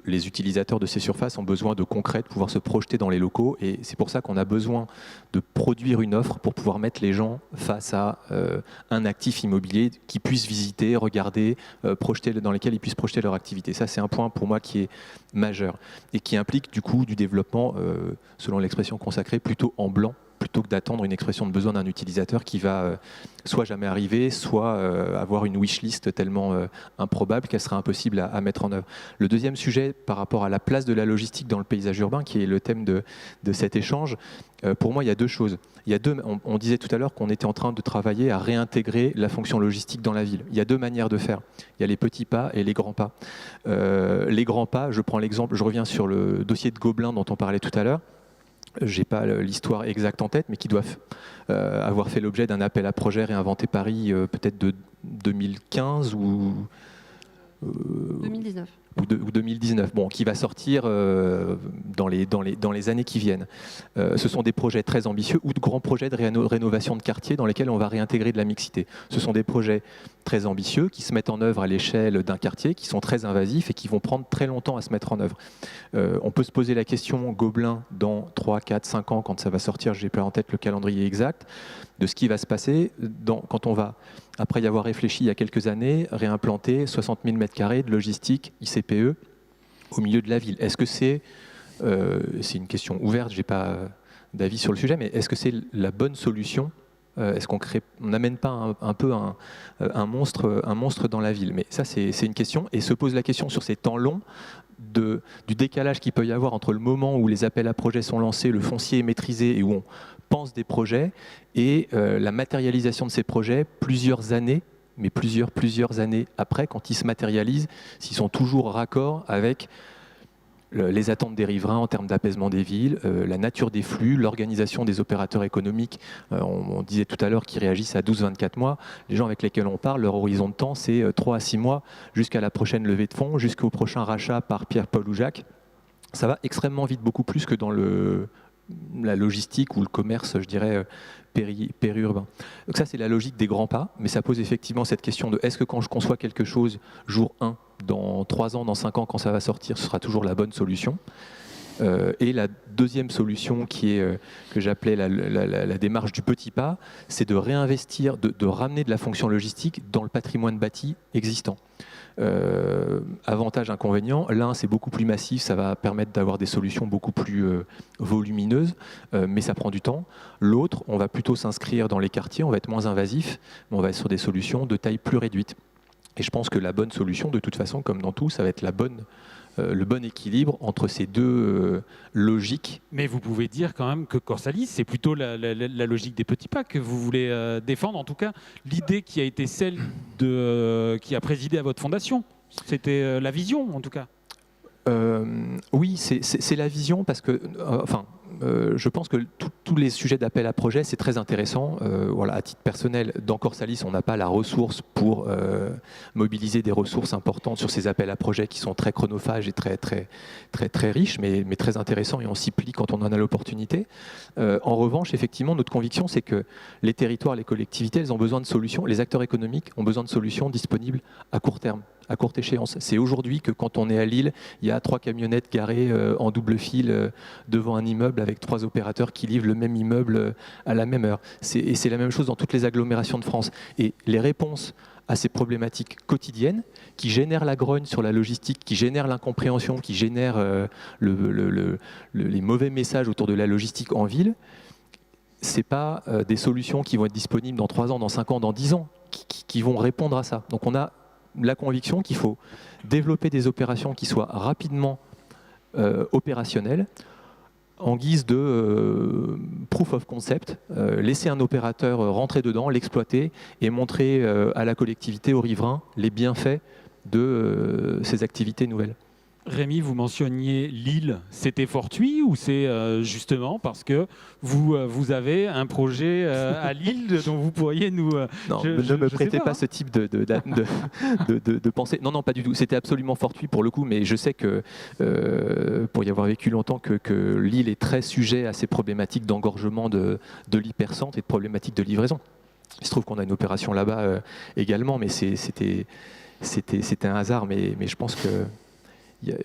Les utilisateurs de ces surfaces ont besoin de concret, de pouvoir se projeter dans les locaux, et c'est pour ça qu'on a besoin de produire une offre pour pouvoir mettre les gens face à un actif immobilier qu'ils puissent visiter, regarder, dans lesquels ils puissent projeter leur activité. Ça, c'est un point pour moi qui est majeur et qui implique du coup du développement, selon l'expression consacrée, plutôt en blanc plutôt que d'attendre une expression de besoin d'un utilisateur qui va soit jamais arriver, soit avoir une wishlist tellement improbable qu'elle sera impossible à mettre en œuvre. Le deuxième sujet par rapport à la place de la logistique dans le paysage urbain, qui est le thème de cet échange, pour moi, il y a deux choses. On disait tout à l'heure qu'on était en train de travailler à réintégrer la fonction logistique dans la ville. Il y a deux manières de faire. Il y a les petits pas et les grands pas. Les grands pas, je prends l'exemple, je reviens sur le dossier de Gobelin dont on parlait tout à l'heure. Je n'ai pas l'histoire exacte en tête, mais qui doit avoir fait l'objet d'un appel à projet Réinventer Paris, peut-être de 2015 ou 2019. Ou 2019, bon, qui va sortir dans les années qui viennent. Ce sont des projets très ambitieux ou de grands projets de rénovation de quartier dans lesquels on va réintégrer de la mixité. Ce sont des projets très ambitieux qui se mettent en œuvre à l'échelle d'un quartier, qui sont très invasifs et qui vont prendre très longtemps à se mettre en œuvre. On peut se poser la question, Gobelin, dans 3, 4, 5 ans, quand ça va sortir, je n'ai pas en tête le calendrier exact, de ce qui va se passer quand on va, après y avoir réfléchi il y a quelques années, réimplanter 60 000 m² de logistique ICPE au milieu de la ville. Est-ce que c'est une question ouverte, je n'ai pas d'avis sur le sujet, mais est-ce que c'est la bonne solution ? Est-ce qu'on n'amène pas un peu un monstre dans la ville ? Mais ça, c'est une question. Et se pose la question sur ces temps longs du décalage qu'il peut y avoir entre le moment où les appels à projets sont lancés, le foncier est maîtrisé et où on pense des projets, et la matérialisation de ces projets plusieurs années, mais plusieurs années après, quand ils se matérialisent, s'ils sont toujours raccords avec les attentes des riverains en termes d'apaisement des villes, la nature des flux, l'organisation des opérateurs économiques. On disait tout à l'heure qu'ils réagissent à 12-24 mois. Les gens avec lesquels on parle, leur horizon de temps, c'est 3 à 6 mois jusqu'à la prochaine levée de fonds, jusqu'au prochain rachat par Pierre, Paul ou Jacques. Ça va extrêmement vite, beaucoup plus que dans la logistique ou le commerce, je dirais, périurbain. Donc ça, c'est la logique des grands pas, mais ça pose effectivement cette question de est-ce que quand je conçois quelque chose, jour 1, dans 3 ans, dans 5 ans, quand ça va sortir, ce sera toujours la bonne solution. Et la deuxième solution que j'appelais la démarche du petit pas, c'est de réinvestir, de ramener de la fonction logistique dans le patrimoine bâti existant. Avantage, inconvénient, l'un c'est beaucoup plus massif, ça va permettre d'avoir des solutions beaucoup plus volumineuses, mais ça prend du temps. L'autre, on va plutôt s'inscrire dans les quartiers, on va être moins invasif, mais on va être sur des solutions de taille plus réduite. Et je pense que la bonne solution, de toute façon, comme dans tout, ça va être le bon équilibre entre ces deux logiques. Mais vous pouvez dire quand même que Corsalis, c'est plutôt la logique des petits pas que vous voulez défendre. En tout cas, l'idée qui a été celle qui a présidé à votre fondation, c'était la vision, en tout cas. Oui, c'est la vision parce que, je pense que tous les sujets d'appel à projet, c'est très intéressant. Voilà, à titre personnel, dans Corsalis, on n'a pas la ressource pour mobiliser des ressources importantes sur ces appels à projets qui sont très chronophages et très riches, mais très intéressants, et on s'y plie quand on en a l'opportunité. En revanche, effectivement, notre conviction, c'est que les territoires, les collectivités, elles ont besoin de solutions, les acteurs économiques ont besoin de solutions disponibles à court terme, à courte échéance. C'est aujourd'hui que quand on est à Lille, il y a 3 camionnettes garées en double file devant un immeuble avec 3 opérateurs qui livrent le même immeuble à la même heure. Et c'est la même chose dans toutes les agglomérations de France. Et les réponses à ces problématiques quotidiennes qui génèrent la grogne sur la logistique, qui génèrent l'incompréhension, qui génèrent les mauvais messages autour de la logistique en ville, ce n'est pas des solutions qui vont être disponibles dans 3 ans, dans 5 ans, dans 10 ans, qui vont répondre à ça. Donc on a la conviction qu'il faut développer des opérations qui soient rapidement opérationnelles, en guise de proof of concept, laisser un opérateur rentrer dedans, l'exploiter et montrer à la collectivité, aux riverains, les bienfaits de ces activités nouvelles. Rémi, vous mentionniez Lille, c'était fortuit ou c'est justement parce que vous avez un projet à Lille dont vous pourriez nous... Non, ne me prêtez pas ce type de pensée. Non, pas du tout. C'était absolument fortuit pour le coup, mais je sais que, pour y avoir vécu longtemps, que Lille est très sujet à ces problématiques d'engorgement de l'hypercentre et de problématiques de livraison. Il se trouve qu'on a une opération là-bas également, mais c'était un hasard, mais je pense que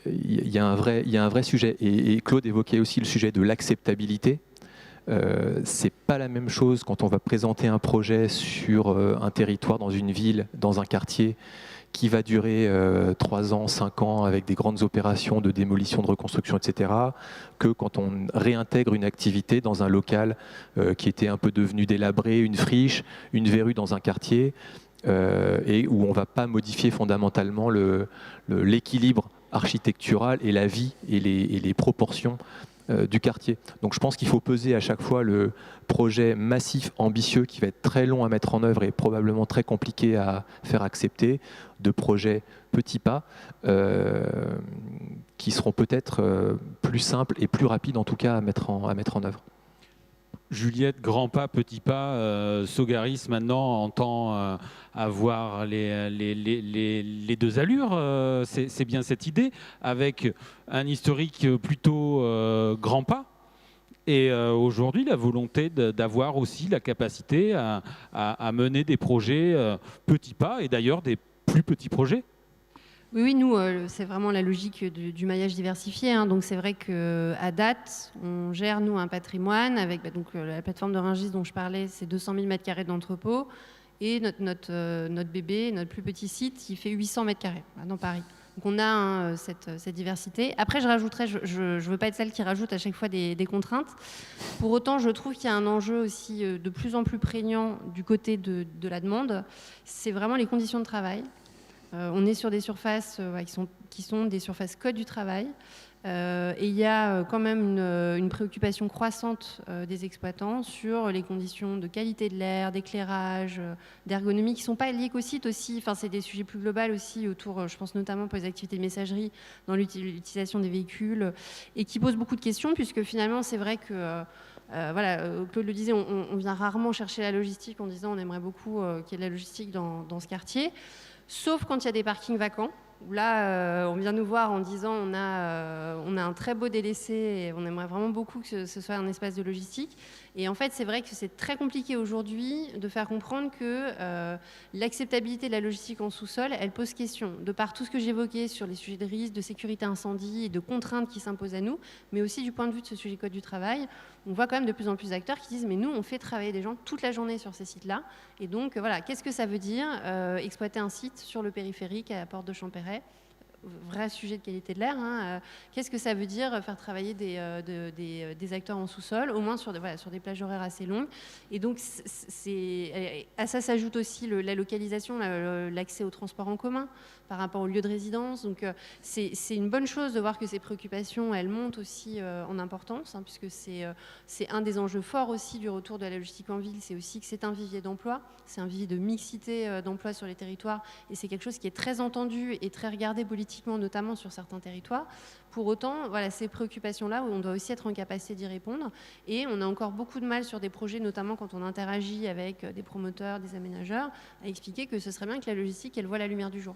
il y a un vrai sujet. Et Claude évoquait aussi le sujet de l'acceptabilité. C'est pas la même chose quand on va présenter un projet sur un territoire, dans une ville, dans un quartier, qui va durer 3 ans, 5 ans, avec des grandes opérations de démolition, de reconstruction, etc., que quand on réintègre une activité dans un local qui était un peu devenu délabré, une friche, une verrue dans un quartier, et où on ne va pas modifier fondamentalement l'équilibre architectural et la vie et les proportions du quartier. Donc je pense qu'il faut peser à chaque fois le projet massif, ambitieux, qui va être très long à mettre en œuvre et probablement très compliqué à faire accepter, de projets petits pas, qui seront peut-être plus simples et plus rapides en tout cas à mettre en œuvre. Juliette, grand pas, petit pas, Sogaris maintenant entend avoir les deux allures, c'est bien cette idée, avec un historique plutôt grand pas, et aujourd'hui la volonté d'avoir aussi la capacité à mener des projets petits pas, et d'ailleurs des plus petits projets. Oui, nous, c'est vraiment la logique du maillage diversifié. Hein. Donc, c'est vrai qu'à date, on gère, nous, un patrimoine avec donc, la plateforme de Rungis dont je parlais, c'est 200 000 m² d'entrepôt. Et notre bébé, notre plus petit site, il fait 800 m² dans Paris. Donc, on a cette diversité. Après, je rajouterais, je ne veux pas être celle qui rajoute à chaque fois des contraintes. Pour autant, je trouve qu'il y a un enjeu aussi de plus en plus prégnant du côté de la demande. C'est vraiment les conditions de travail. On est sur des surfaces qui sont des surfaces code du travail. Et il y a quand même une préoccupation croissante des exploitants sur les conditions de qualité de l'air, d'éclairage, d'ergonomie, qui ne sont pas liées qu'au site aussi. Enfin, c'est des sujets plus globaux aussi autour, je pense notamment pour les activités de messagerie, dans l'utilisation des véhicules, et qui posent beaucoup de questions, puisque finalement, c'est vrai que... voilà, Claude le disait, on vient rarement chercher la logistique en disant on aimerait beaucoup qu'il y ait de la logistique dans ce quartier. Sauf quand il y a des parkings vacants, où là, on vient nous voir en disant on a un très beau délaissé et on aimerait vraiment beaucoup que ce soit un espace de logistique. Et en fait, c'est vrai que c'est très compliqué aujourd'hui de faire comprendre que l'acceptabilité de la logistique en sous-sol, elle pose question, de par tout ce que j'évoquais sur les sujets de risque, de sécurité incendie et de contraintes qui s'imposent à nous, mais aussi du point de vue de ce sujet code du travail. On voit quand même de plus en plus d'acteurs qui disent mais nous, on fait travailler des gens toute la journée sur ces sites-là. Et donc, voilà, qu'est-ce que ça veut dire exploiter un site sur le périphérique à la porte de Champéret ? Vrai sujet de qualité de l'air. Hein. Qu'est-ce que ça veut dire faire travailler des acteurs en sous-sol, au moins sur des plages horaires assez longues. Et donc, à ça s'ajoute aussi la localisation, l'accès au transport en commun par rapport au lieu de résidence. Donc, c'est une bonne chose de voir que ces préoccupations, elles montent aussi en importance, hein, puisque c'est un des enjeux forts aussi du retour de la logistique en ville. C'est aussi que c'est un vivier d'emploi, c'est un vivier de mixité d'emploi sur les territoires, et c'est quelque chose qui est très entendu et très regardé politiquement, notamment sur certains territoires. Pour autant, voilà, ces préoccupations-là, on doit aussi être en capacité d'y répondre. Et on a encore beaucoup de mal sur des projets, notamment quand on interagit avec des promoteurs, des aménageurs, à expliquer que ce serait bien que la logistique, elle voit la lumière du jour.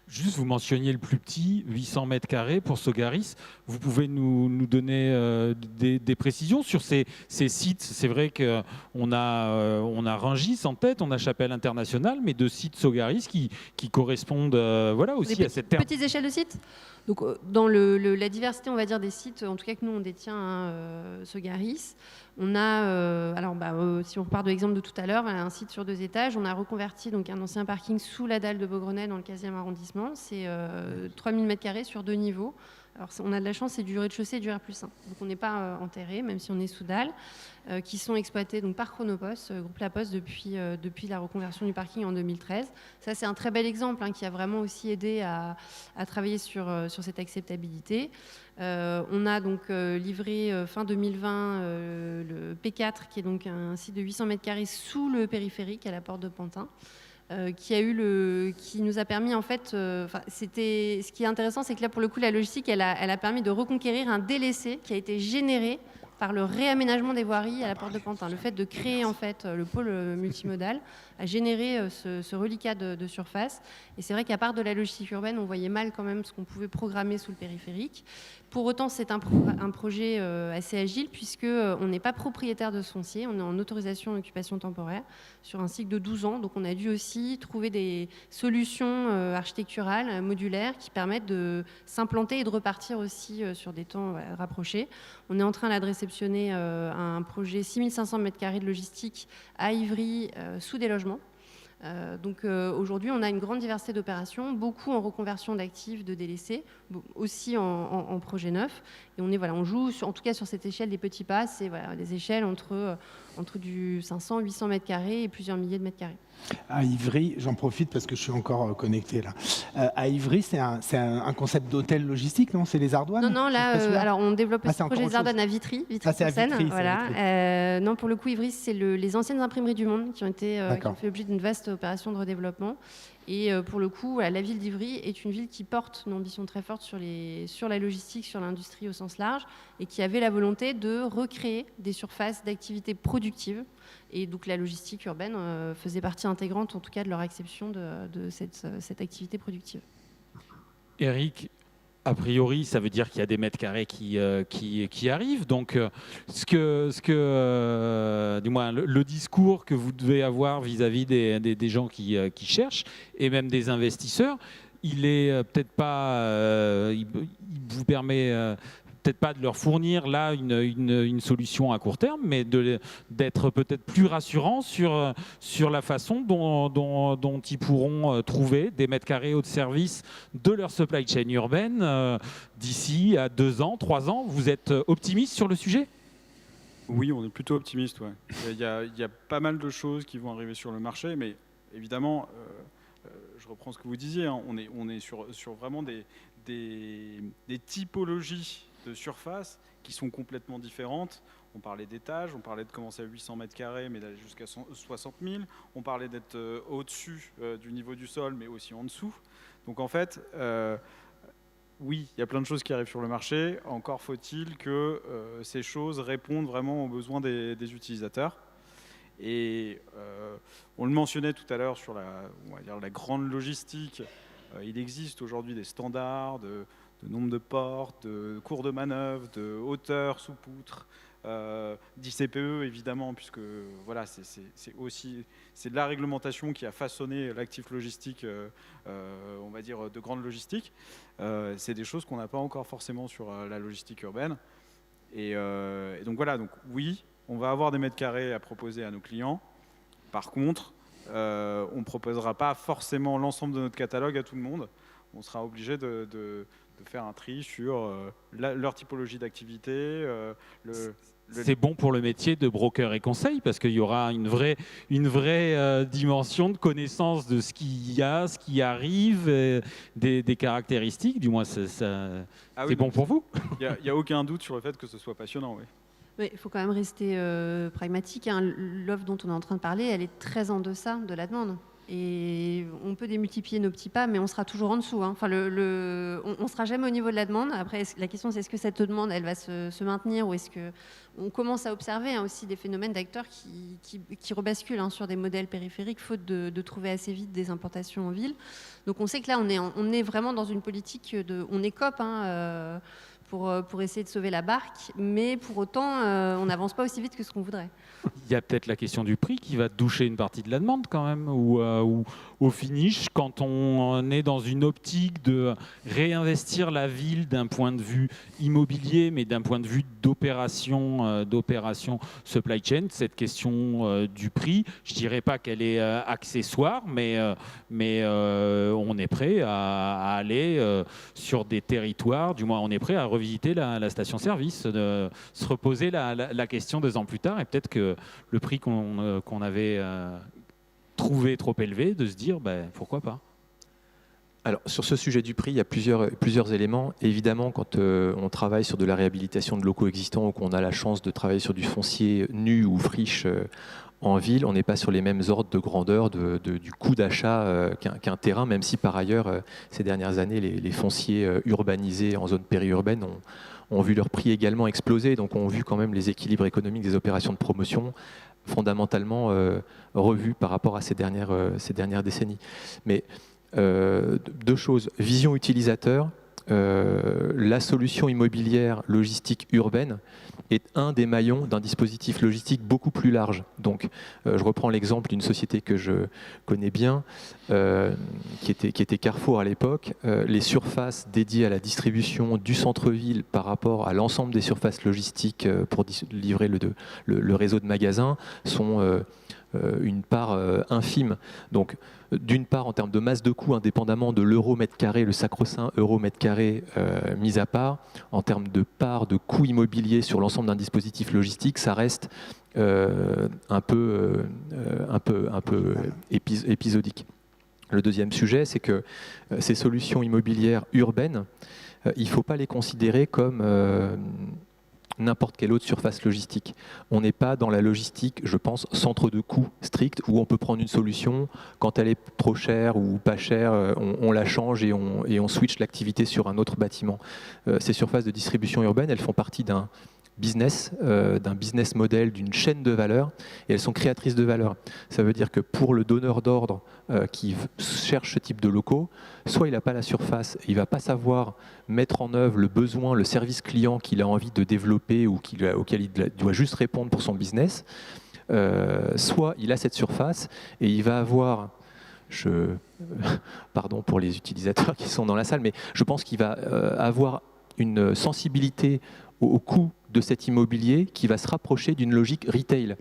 Juste, vous mentionniez le plus petit, 800 m² pour Sogaris. Vous pouvez nous donner des précisions sur ces sites. C'est vrai qu'on a Rungis en tête, on a Chapelle Internationale, mais de sites Sogaris qui correspondent voilà, aussi à cette terre. Petites échelles de sites. Donc, dans la diversité, on va dire, des sites, en tout cas que nous, on détient Sogaris, on a, si on repart de l'exemple de tout à l'heure, un site sur 2 étages, on a reconverti donc, un ancien parking sous la dalle de Beaugrenais dans le 15e arrondissement. C'est 3000 m² sur 2 niveaux. Alors, on a de la chance, c'est du rez-de-chaussée et du R+1. Donc, on n'est pas enterré, même si on est sous dalle, qui sont exploités donc, par Chronopost, groupe La Poste, depuis la reconversion du parking en 2013. Ça, c'est un très bel exemple qui a vraiment aussi aidé à travailler sur cette acceptabilité. On a donc livré fin 2020 le P4, qui est donc un site de 800 m² sous le périphérique, à la porte de Pantin. Qui nous a permis en fait, ce qui est intéressant, c'est que là pour le coup la logistique elle a permis de reconquérir un délaissé qui a été généré par le réaménagement des voiries à la porte de Pantin. Le fait de créer en fait le pôle multimodal a généré ce reliquat de surface. Et c'est vrai qu'à part de la logistique urbaine, on voyait mal quand même ce qu'on pouvait programmer sous le périphérique. Pour autant, c'est un projet assez agile puisqu'on n'est pas propriétaire de ce foncier, on est en autorisation d'occupation temporaire sur un cycle de 12 ans. Donc on a dû aussi trouver des solutions architecturales, modulaires, qui permettent de s'implanter et de repartir aussi sur des temps rapprochés. On est en train là de réceptionner réceptionné un projet 6500 m² de logistique à Ivry sous des logements. Donc aujourd'hui, on a une grande diversité d'opérations, beaucoup en reconversion d'actifs, de délaissés, aussi en projet neuf. Et on joue, en tout cas sur cette échelle des petits pas, c'est des échelles entre du 500, 800 m² et plusieurs milliers de mètres carrés. À Ivry, j'en profite parce que je suis encore connecté là. À Ivry, c'est un concept d'hôtel logistique, non? C'est les Ardoines? Non, là, alors on développe aussi le projet des Ardoines à Vitry, c'est à Vitry, voilà. Non, pour le coup, Ivry, c'est les anciennes imprimeries du monde qui ont fait l'objet d'une vaste opération de redéveloppement. Et pour le coup, la ville d'Ivry est une ville qui porte une ambition très forte sur la logistique, sur l'industrie au sens large, et qui avait la volonté de recréer des surfaces d'activité productives. Et donc la logistique urbaine faisait partie intégrante, en tout cas, de leur acception de cette activité productive. Eric, a priori, ça veut dire qu'il y a des mètres carrés qui arrivent. Donc, du moins, le discours que vous devez avoir vis-à-vis des gens qui cherchent, et même des investisseurs, il est peut-être pas, il vous permet peut-être pas de leur fournir là une solution à court terme, mais d'être peut-être plus rassurant sur la façon dont ils pourront trouver des mètres carrés au service de leur supply chain urbaine d'ici à 2 ans, 3 ans. Vous êtes optimiste sur le sujet ? Oui, on est plutôt optimiste. Ouais. Il y a pas mal de choses qui vont arriver sur le marché, mais évidemment, je reprends ce que vous disiez, hein, on est sur vraiment des typologies de surface qui sont complètement différentes. On parlait d'étages, on parlait de commencer à 800 m², mais d'aller jusqu'à 60 000. On parlait d'être au-dessus du niveau du sol, mais aussi en dessous. Donc en fait, oui, il y a plein de choses qui arrivent sur le marché. Encore faut-il que ces choses répondent vraiment aux besoins des utilisateurs. Et on le mentionnait tout à l'heure sur la grande logistique. Il existe aujourd'hui des standards de nombre de portes, de cours de manœuvre, de hauteur sous poutre, d'ICPE évidemment, puisque voilà, c'est de la réglementation qui a façonné l'actif logistique, on va dire de grande logistique. C'est des choses qu'on n'a pas encore forcément sur la logistique urbaine. Et donc voilà, donc oui, on va avoir des mètres carrés à proposer à nos clients. Par contre, on ne proposera pas forcément l'ensemble de notre catalogue à tout le monde. On sera obligé de faire un tri sur leur typologie d'activité. C'est bon pour le métier de broker et conseil parce qu'il y aura une vraie dimension de connaissance de ce qu'il y a, ce qui arrive, des caractéristiques. Du moins, c'est bon pour vous. Il n'y a aucun doute sur le fait que ce soit passionnant. Oui. Oui, il faut quand même rester pragmatique. Hein. L'offre dont on est en train de parler, elle est très en deçà de la demande. Et on peut démultiplier nos petits pas, mais on sera toujours en dessous. Hein. Enfin, on ne sera jamais au niveau de la demande. Après, la question, c'est est-ce que cette demande, elle va se maintenir ou est-ce qu'on commence à observer aussi des phénomènes d'acteurs qui rebasculent sur des modèles périphériques, faute de trouver assez vite des implantations en ville. Donc on sait que là, on est vraiment dans une politique on écope pour essayer de sauver la barque, mais pour autant, on n'avance pas aussi vite que ce qu'on voudrait. Il y a peut-être la question du prix qui va toucher une partie de la demande quand même, ou au finish, quand on est dans une optique de réinvestir la ville d'un point de vue immobilier, mais d'un point de vue d'opération supply chain, cette question du prix, je ne dirais pas qu'elle est accessoire, mais on est prêt à aller sur des territoires, du moins on est prêt à revisiter la station-service, se reposer la question 2 ans plus tard, et peut-être que le prix qu'on avait trouvé trop élevé, de se dire pourquoi pas. Alors, sur ce sujet du prix, il y a plusieurs éléments. Évidemment, quand on travaille sur de la réhabilitation de locaux existants ou qu'on a la chance de travailler sur du foncier nu ou friche en ville, on n'est pas sur les mêmes ordres de grandeur du coût d'achat qu'un terrain, même si par ailleurs, ces dernières années, les fonciers urbanisés en zone périurbaine ont vu leur prix également exploser, donc on a vu quand même les équilibres économiques des opérations de promotion fondamentalement revus par rapport à ces dernières décennies. Mais 2 choses. Vision utilisateur. la solution immobilière logistique urbaine est un des maillons d'un dispositif logistique beaucoup plus large. Donc, je reprends l'exemple d'une société que je connais bien, qui était Carrefour à l'époque. Les surfaces dédiées à la distribution du centre-ville par rapport à l'ensemble des surfaces logistiques pour livrer le réseau de magasins sont une part infime. Donc, d'une part, en termes de masse de coûts, indépendamment de l'euro mètre carré, le sacro-saint euro mètre carré mis à part, en termes de part de coûts immobiliers sur l'ensemble d'un dispositif logistique, ça reste un peu épisodique. Le deuxième sujet, c'est que ces solutions immobilières urbaines, il ne faut pas les considérer comme n'importe quelle autre surface logistique. On n'est pas dans la logistique, je pense, centre de coût strict, où on peut prendre une solution, quand elle est trop chère ou pas chère, on la change et on switch l'activité sur un autre bâtiment. Ces surfaces de distribution urbaine, elles font partie d'un business model, d'une chaîne de valeur, et elles sont créatrices de valeur. Ça veut dire que pour le donneur d'ordre qui cherche ce type de locaux, soit il n'a pas la surface, il ne va pas savoir mettre en œuvre le besoin, le service client qu'il a envie de développer ou auquel il doit juste répondre pour son business, soit il a cette surface et il va avoir, pardon pour les utilisateurs qui sont dans la salle, mais je pense qu'il va avoir une sensibilité au coût de cet immobilier qui va se rapprocher d'une logique retail.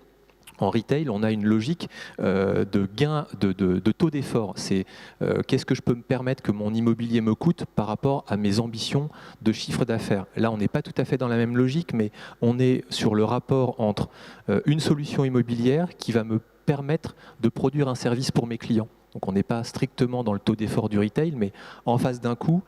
En retail, on a une logique de gain, de taux d'effort. C'est qu'est-ce que je peux me permettre que mon immobilier me coûte par rapport à mes ambitions de chiffre d'affaires. Là, on n'est pas tout à fait dans la même logique, mais on est sur le rapport entre une solution immobilière qui va me permettre de produire un service pour mes clients. Donc on n'est pas strictement dans le taux d'effort du retail, mais en face d'un coût,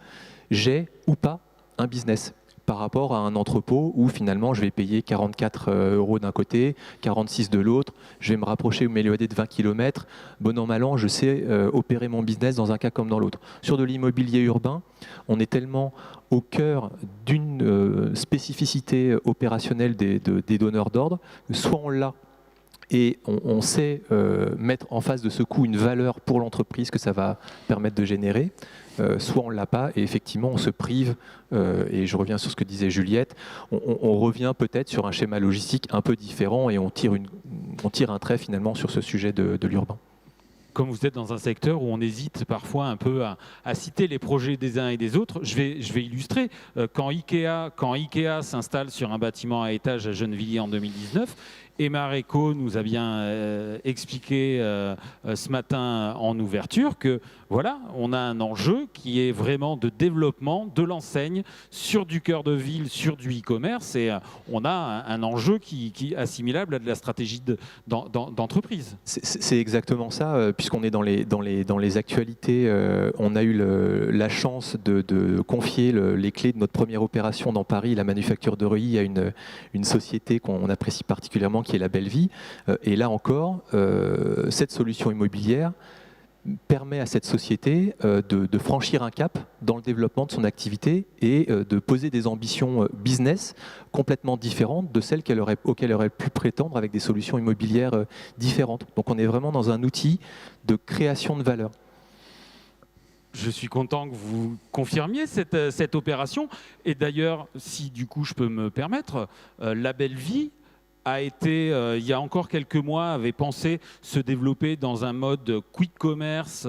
j'ai ou pas un business par rapport à un entrepôt où finalement je vais payer 44 € d'un côté, 46 de l'autre, je vais me rapprocher ou m'éloigner de 20 km, bon an mal an, je sais opérer mon business dans un cas comme dans l'autre. Sur de l'immobilier urbain, on est tellement au cœur d'une spécificité opérationnelle des donneurs d'ordre, soit on l'a et on sait mettre en face de ce coût une valeur pour l'entreprise que ça va permettre de générer, soit on ne l'a pas et effectivement on se prive, et je reviens sur ce que disait Juliette, on revient peut-être sur un schéma logistique un peu différent et on tire un trait finalement sur ce sujet de l'urbain. Comme vous êtes dans un secteur où on hésite parfois un peu à citer les projets des uns et des autres, je vais illustrer. Quand Ikea s'installe sur un bâtiment à étage à Gennevilliers en 2019, Emareco nous a bien expliqué ce matin en ouverture que voilà, on a un enjeu qui est vraiment de développement de l'enseigne sur du cœur de ville, sur du e-commerce, et on a un enjeu qui est assimilable à de la stratégie d'entreprise. C'est exactement ça, puisqu'on est dans les actualités. On a eu la chance de confier les clés de notre première opération dans Paris, la manufacture de Reuilly, à une société qu'on apprécie particulièrement, qui est la Belle Vie. Et là encore, cette solution immobilière permet à cette société de franchir un cap dans le développement de son activité et de poser des ambitions business complètement différentes de celles auxquelles elle aurait pu prétendre avec des solutions immobilières différentes. Donc on est vraiment dans un outil de création de valeur. Je suis content que vous confirmiez cette opération. Et d'ailleurs, si du coup je peux me permettre, la Belle Vie a été, il y a encore quelques mois, avait pensé se développer dans un mode quick commerce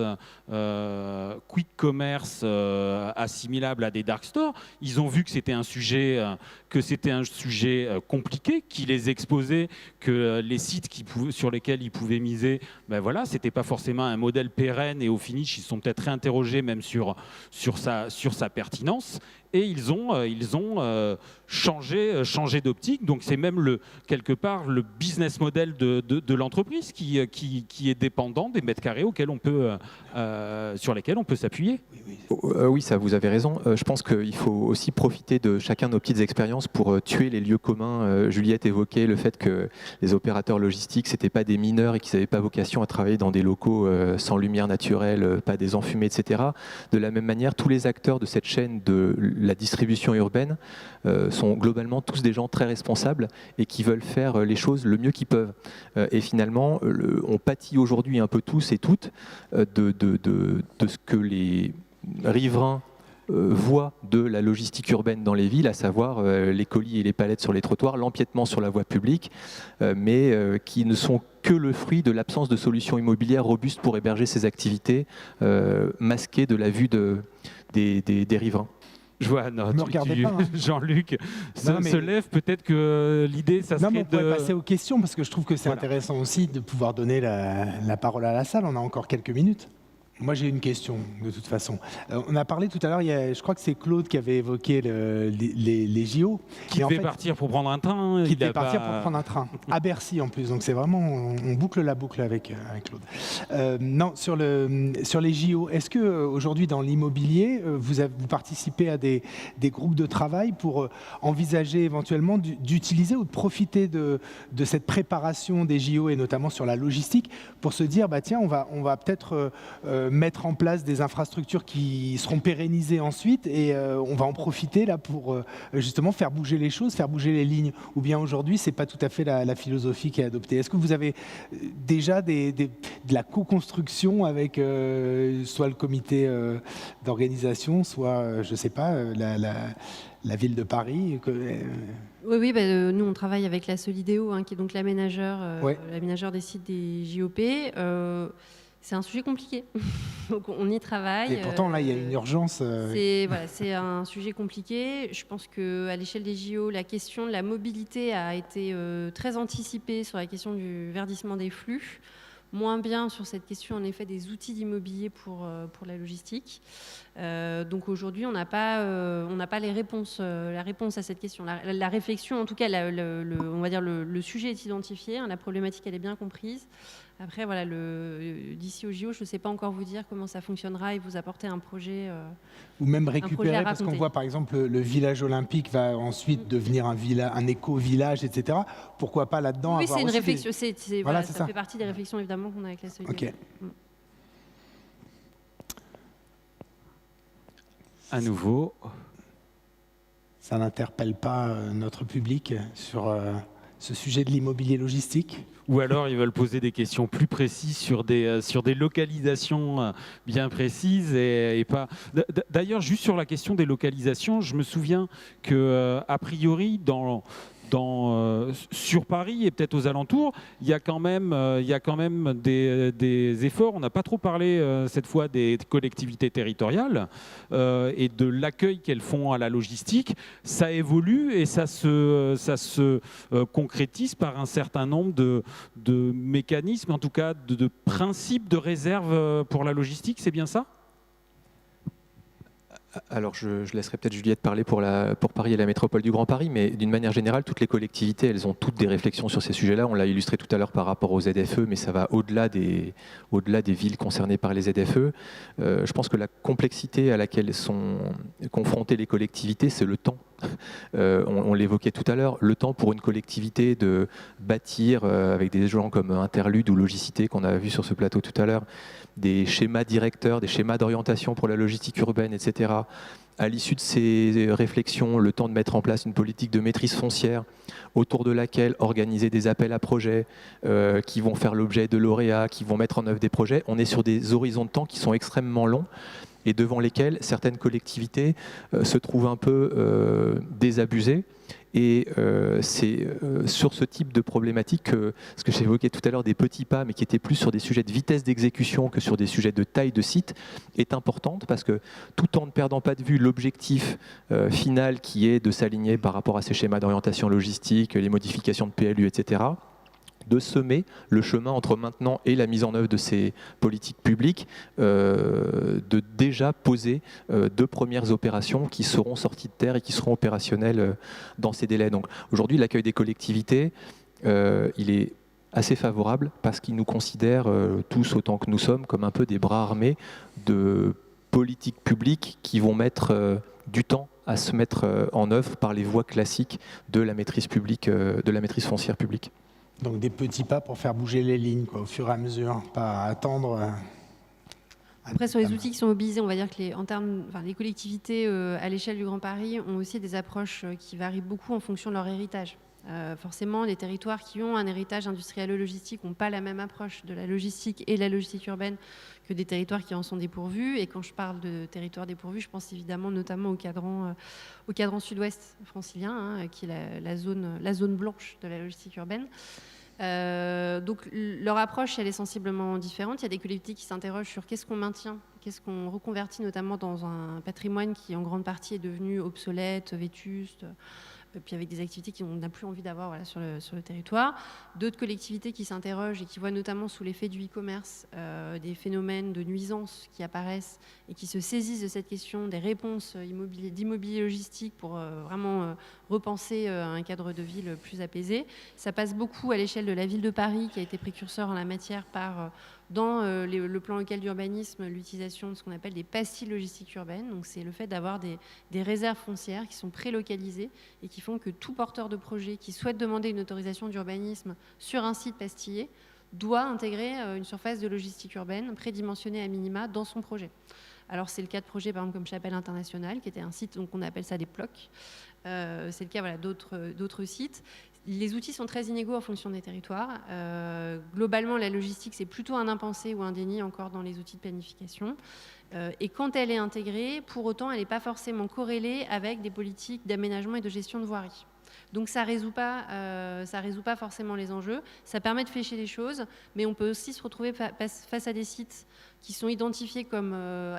assimilable à des dark stores. Ils ont vu que c'était un sujet compliqué, qui les exposait, que les sites sur lesquels ils pouvaient miser, ben voilà, c'était pas forcément un modèle pérenne, et au finish, ils sont peut-être réinterrogés même sur sa pertinence. Et ils ont changé d'optique. Donc c'est même quelque part le business model de l'entreprise qui est dépendant des mètres carrés sur lesquels on peut s'appuyer. Oui, ça, vous avez raison. Je pense qu'il faut aussi profiter de chacun de nos petites expériences pour tuer les lieux communs. Juliette évoquait le fait que les opérateurs logistiques, ce n'étaient pas des mineurs et qu'ils n'avaient pas vocation à travailler dans des locaux sans lumière naturelle, pas des enfumés, etc. De la même manière, tous les acteurs de cette chaîne de la distribution urbaine sont globalement tous des gens très responsables et qui veulent faire les choses le mieux qu'ils peuvent. Et finalement, on pâtit aujourd'hui un peu tous et toutes de ce que les riverains voie de la logistique urbaine dans les villes, à savoir les colis et les palettes sur les trottoirs, l'empiètement sur la voie publique, mais qui ne sont que le fruit de l'absence de solutions immobilières robustes pour héberger ces activités, masquées de la vue des riverains. Je vois, non, Me regardez pas, hein. Jean-Luc se lève, peut-être que l'idée, ça Non, mais serait on pourrait de... passer aux questions, parce que je trouve que c'est Voilà. intéressant aussi de pouvoir donner la parole à la salle. On a encore quelques minutes. Moi, j'ai une question, de toute façon. On a parlé tout à l'heure, je crois que c'est Claude qui avait évoqué les JO. Qui Mais en devait fait, partir pour prendre un train. qui il a devait partir pas- pour prendre un train, à Bercy en plus. Donc c'est vraiment, on boucle la boucle avec Claude. Non, sur les JO, est-ce qu'aujourd'hui dans l'immobilier, vous participez à des groupes de travail pour envisager éventuellement d'utiliser ou de profiter de cette préparation des JO et notamment sur la logistique pour se dire, bah, tiens, on va peut-être mettre en place des infrastructures qui seront pérennisées ensuite et on va en profiter là pour justement faire bouger les choses, faire bouger les lignes. Ou bien aujourd'hui, c'est pas tout à fait la philosophie qui est adoptée. Est-ce que vous avez déjà de la co-construction avec soit le comité d'organisation, soit, je sais pas, la ville de Paris Oui, nous on travaille avec la Solidéo, qui est donc l'aménageur des sites des JOP. C'est un sujet compliqué, donc on y travaille. Et pourtant là, il y a une urgence. C'est un sujet compliqué. Je pense qu'à l'échelle des JO, la question de la mobilité a été très anticipée sur la question du verdissement des flux. Moins bien sur cette question, en effet, des outils d'immobilier pour la logistique. Donc aujourd'hui, on n'a pas la réponse à cette question. La réflexion, en tout cas, on va dire le sujet est identifié, la problématique, elle est bien comprise. Après, voilà, d'ici au JO, je ne sais pas encore vous dire comment ça fonctionnera et vous apporter un projet. Ou même projet récupérer, à parce qu'on raconter. voit par exemple le village olympique va ensuite devenir un éco-village, etc. Pourquoi pas là-dedans Oui, avoir c'est une aussi réflexion. Voilà, Ça fait partie des réflexions évidemment qu'on a avec la Solidéo. Ok. À nouveau. Ça n'interpelle pas notre public sur ce sujet de l'immobilier logistique? Ou alors ils veulent poser des questions plus précises sur des localisations bien précises et pas. D'ailleurs, juste sur la question des localisations, je me souviens que a priori sur Paris et peut-être aux alentours, il y a quand même des efforts. On n'a pas trop parlé cette fois des collectivités territoriales et de l'accueil qu'elles font à la logistique. Ça évolue et ça se concrétise par un certain nombre de mécanismes, en tout cas de principes de réserve pour la logistique. C'est bien ça ? Alors, je laisserai peut-être Juliette parler pour Paris et la métropole du Grand Paris, mais d'une manière générale, toutes les collectivités, elles ont toutes des réflexions sur ces sujets-là. On l'a illustré tout à l'heure par rapport aux ZFE, mais ça va au-delà des villes concernées par les ZFE. Je pense que la complexité à laquelle sont confrontées les collectivités, c'est le temps. On l'évoquait tout à l'heure, le temps pour une collectivité de bâtir, avec des gens comme Interlude ou Logicité qu'on a vu sur ce plateau tout à l'heure, des schémas directeurs, des schémas d'orientation pour la logistique urbaine, etc. À l'issue de ces réflexions, le temps de mettre en place une politique de maîtrise foncière autour de laquelle organiser des appels à projets qui vont faire l'objet de lauréats, qui vont mettre en œuvre des projets. On est sur des horizons de temps qui sont extrêmement longs et devant lesquels certaines collectivités se trouvent un peu désabusées. Et c'est sur ce type de problématique que ce que j'évoquais tout à l'heure des petits pas, mais qui étaient plus sur des sujets de vitesse d'exécution que sur des sujets de taille de site, est importante parce que tout en ne perdant pas de vue l'objectif final qui est de s'aligner par rapport à ces schémas d'orientation logistique, les modifications de PLU, etc., de semer le chemin entre maintenant et la mise en œuvre de ces politiques publiques, de déjà poser deux premières opérations qui seront sorties de terre et qui seront opérationnelles dans ces délais. Donc aujourd'hui, l'accueil des collectivités, il est assez favorable parce qu'ils nous considèrent tous autant que nous sommes comme un peu des bras armés de politiques publiques qui vont mettre du temps à se mettre en œuvre par les voies classiques de la maîtrise publique, de la maîtrise foncière publique. Donc des petits pas pour faire bouger les lignes, quoi, au fur et à mesure, pas attendre. Après, sur les outils qui sont mobilisés, on va dire que les collectivités à l'échelle du Grand Paris ont aussi des approches qui varient beaucoup en fonction de leur héritage. Forcément, les territoires qui ont un héritage industriel-logistique n'ont pas la même approche de la logistique et de la logistique urbaine que des territoires qui en sont dépourvus. Et quand je parle de territoires dépourvus, je pense évidemment notamment au cadran sud-ouest francilien, qui est la zone blanche de la logistique urbaine. Donc leur approche, elle est sensiblement différente. Il y a des collectivités qui s'interrogent sur qu'est-ce qu'on maintient, qu'est-ce qu'on reconvertit, notamment dans un patrimoine qui en grande partie est devenu obsolète, vétuste, puis avec des activités qu'on n'a plus envie d'avoir sur le territoire. D'autres collectivités qui s'interrogent et qui voient notamment sous l'effet du e-commerce des phénomènes de nuisance qui apparaissent et qui se saisissent de cette question des réponses d'immobilier logistique pour vraiment repenser un cadre de ville plus apaisé. Ça passe beaucoup à l'échelle de la ville de Paris qui a été précurseur en la matière par dans le plan local d'urbanisme, l'utilisation de ce qu'on appelle des pastilles logistiques urbaines. Donc c'est le fait d'avoir des réserves foncières qui sont prélocalisées et qui font que tout porteur de projet qui souhaite demander une autorisation d'urbanisme sur un site pastillé doit intégrer une surface de logistique urbaine prédimensionnée à minima dans son projet. Alors c'est le cas de projets par exemple comme Chapelle Internationale, qui était un site, donc on appelle ça des PLOC. C'est le cas d'autres sites. Les outils sont très inégaux en fonction des territoires. Globalement, la logistique, c'est plutôt un impensé ou un déni encore dans les outils de planification. Et quand elle est intégrée, pour autant, elle n'est pas forcément corrélée avec des politiques d'aménagement et de gestion de voirie. Donc ça résout pas forcément les enjeux. Ça permet de flécher les choses, mais on peut aussi se retrouver face à des sites qui sont identifiés comme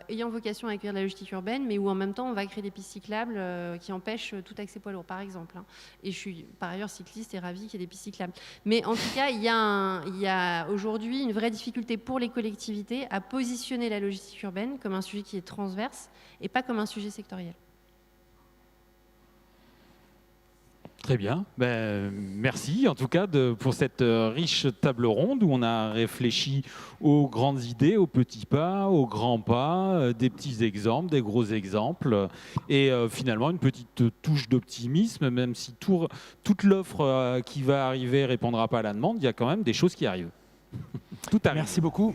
ayant vocation à accueillir de la logistique urbaine, mais où en même temps on va créer des pistes cyclables qui empêchent tout accès poids lourd, par exemple. Et je suis par ailleurs cycliste et ravie qu'il y ait des pistes cyclables. Mais en tout cas, il y a aujourd'hui une vraie difficulté pour les collectivités à positionner la logistique urbaine comme un sujet qui est transverse et pas comme un sujet sectoriel. Très bien. Merci en tout cas pour cette riche table ronde où on a réfléchi aux grandes idées, aux petits pas, aux grands pas, des petits exemples, des gros exemples et finalement une petite touche d'optimisme, même si toute l'offre qui va arriver ne répondra pas à la demande, il y a quand même des choses qui arrivent. Tout arrive. Merci beaucoup.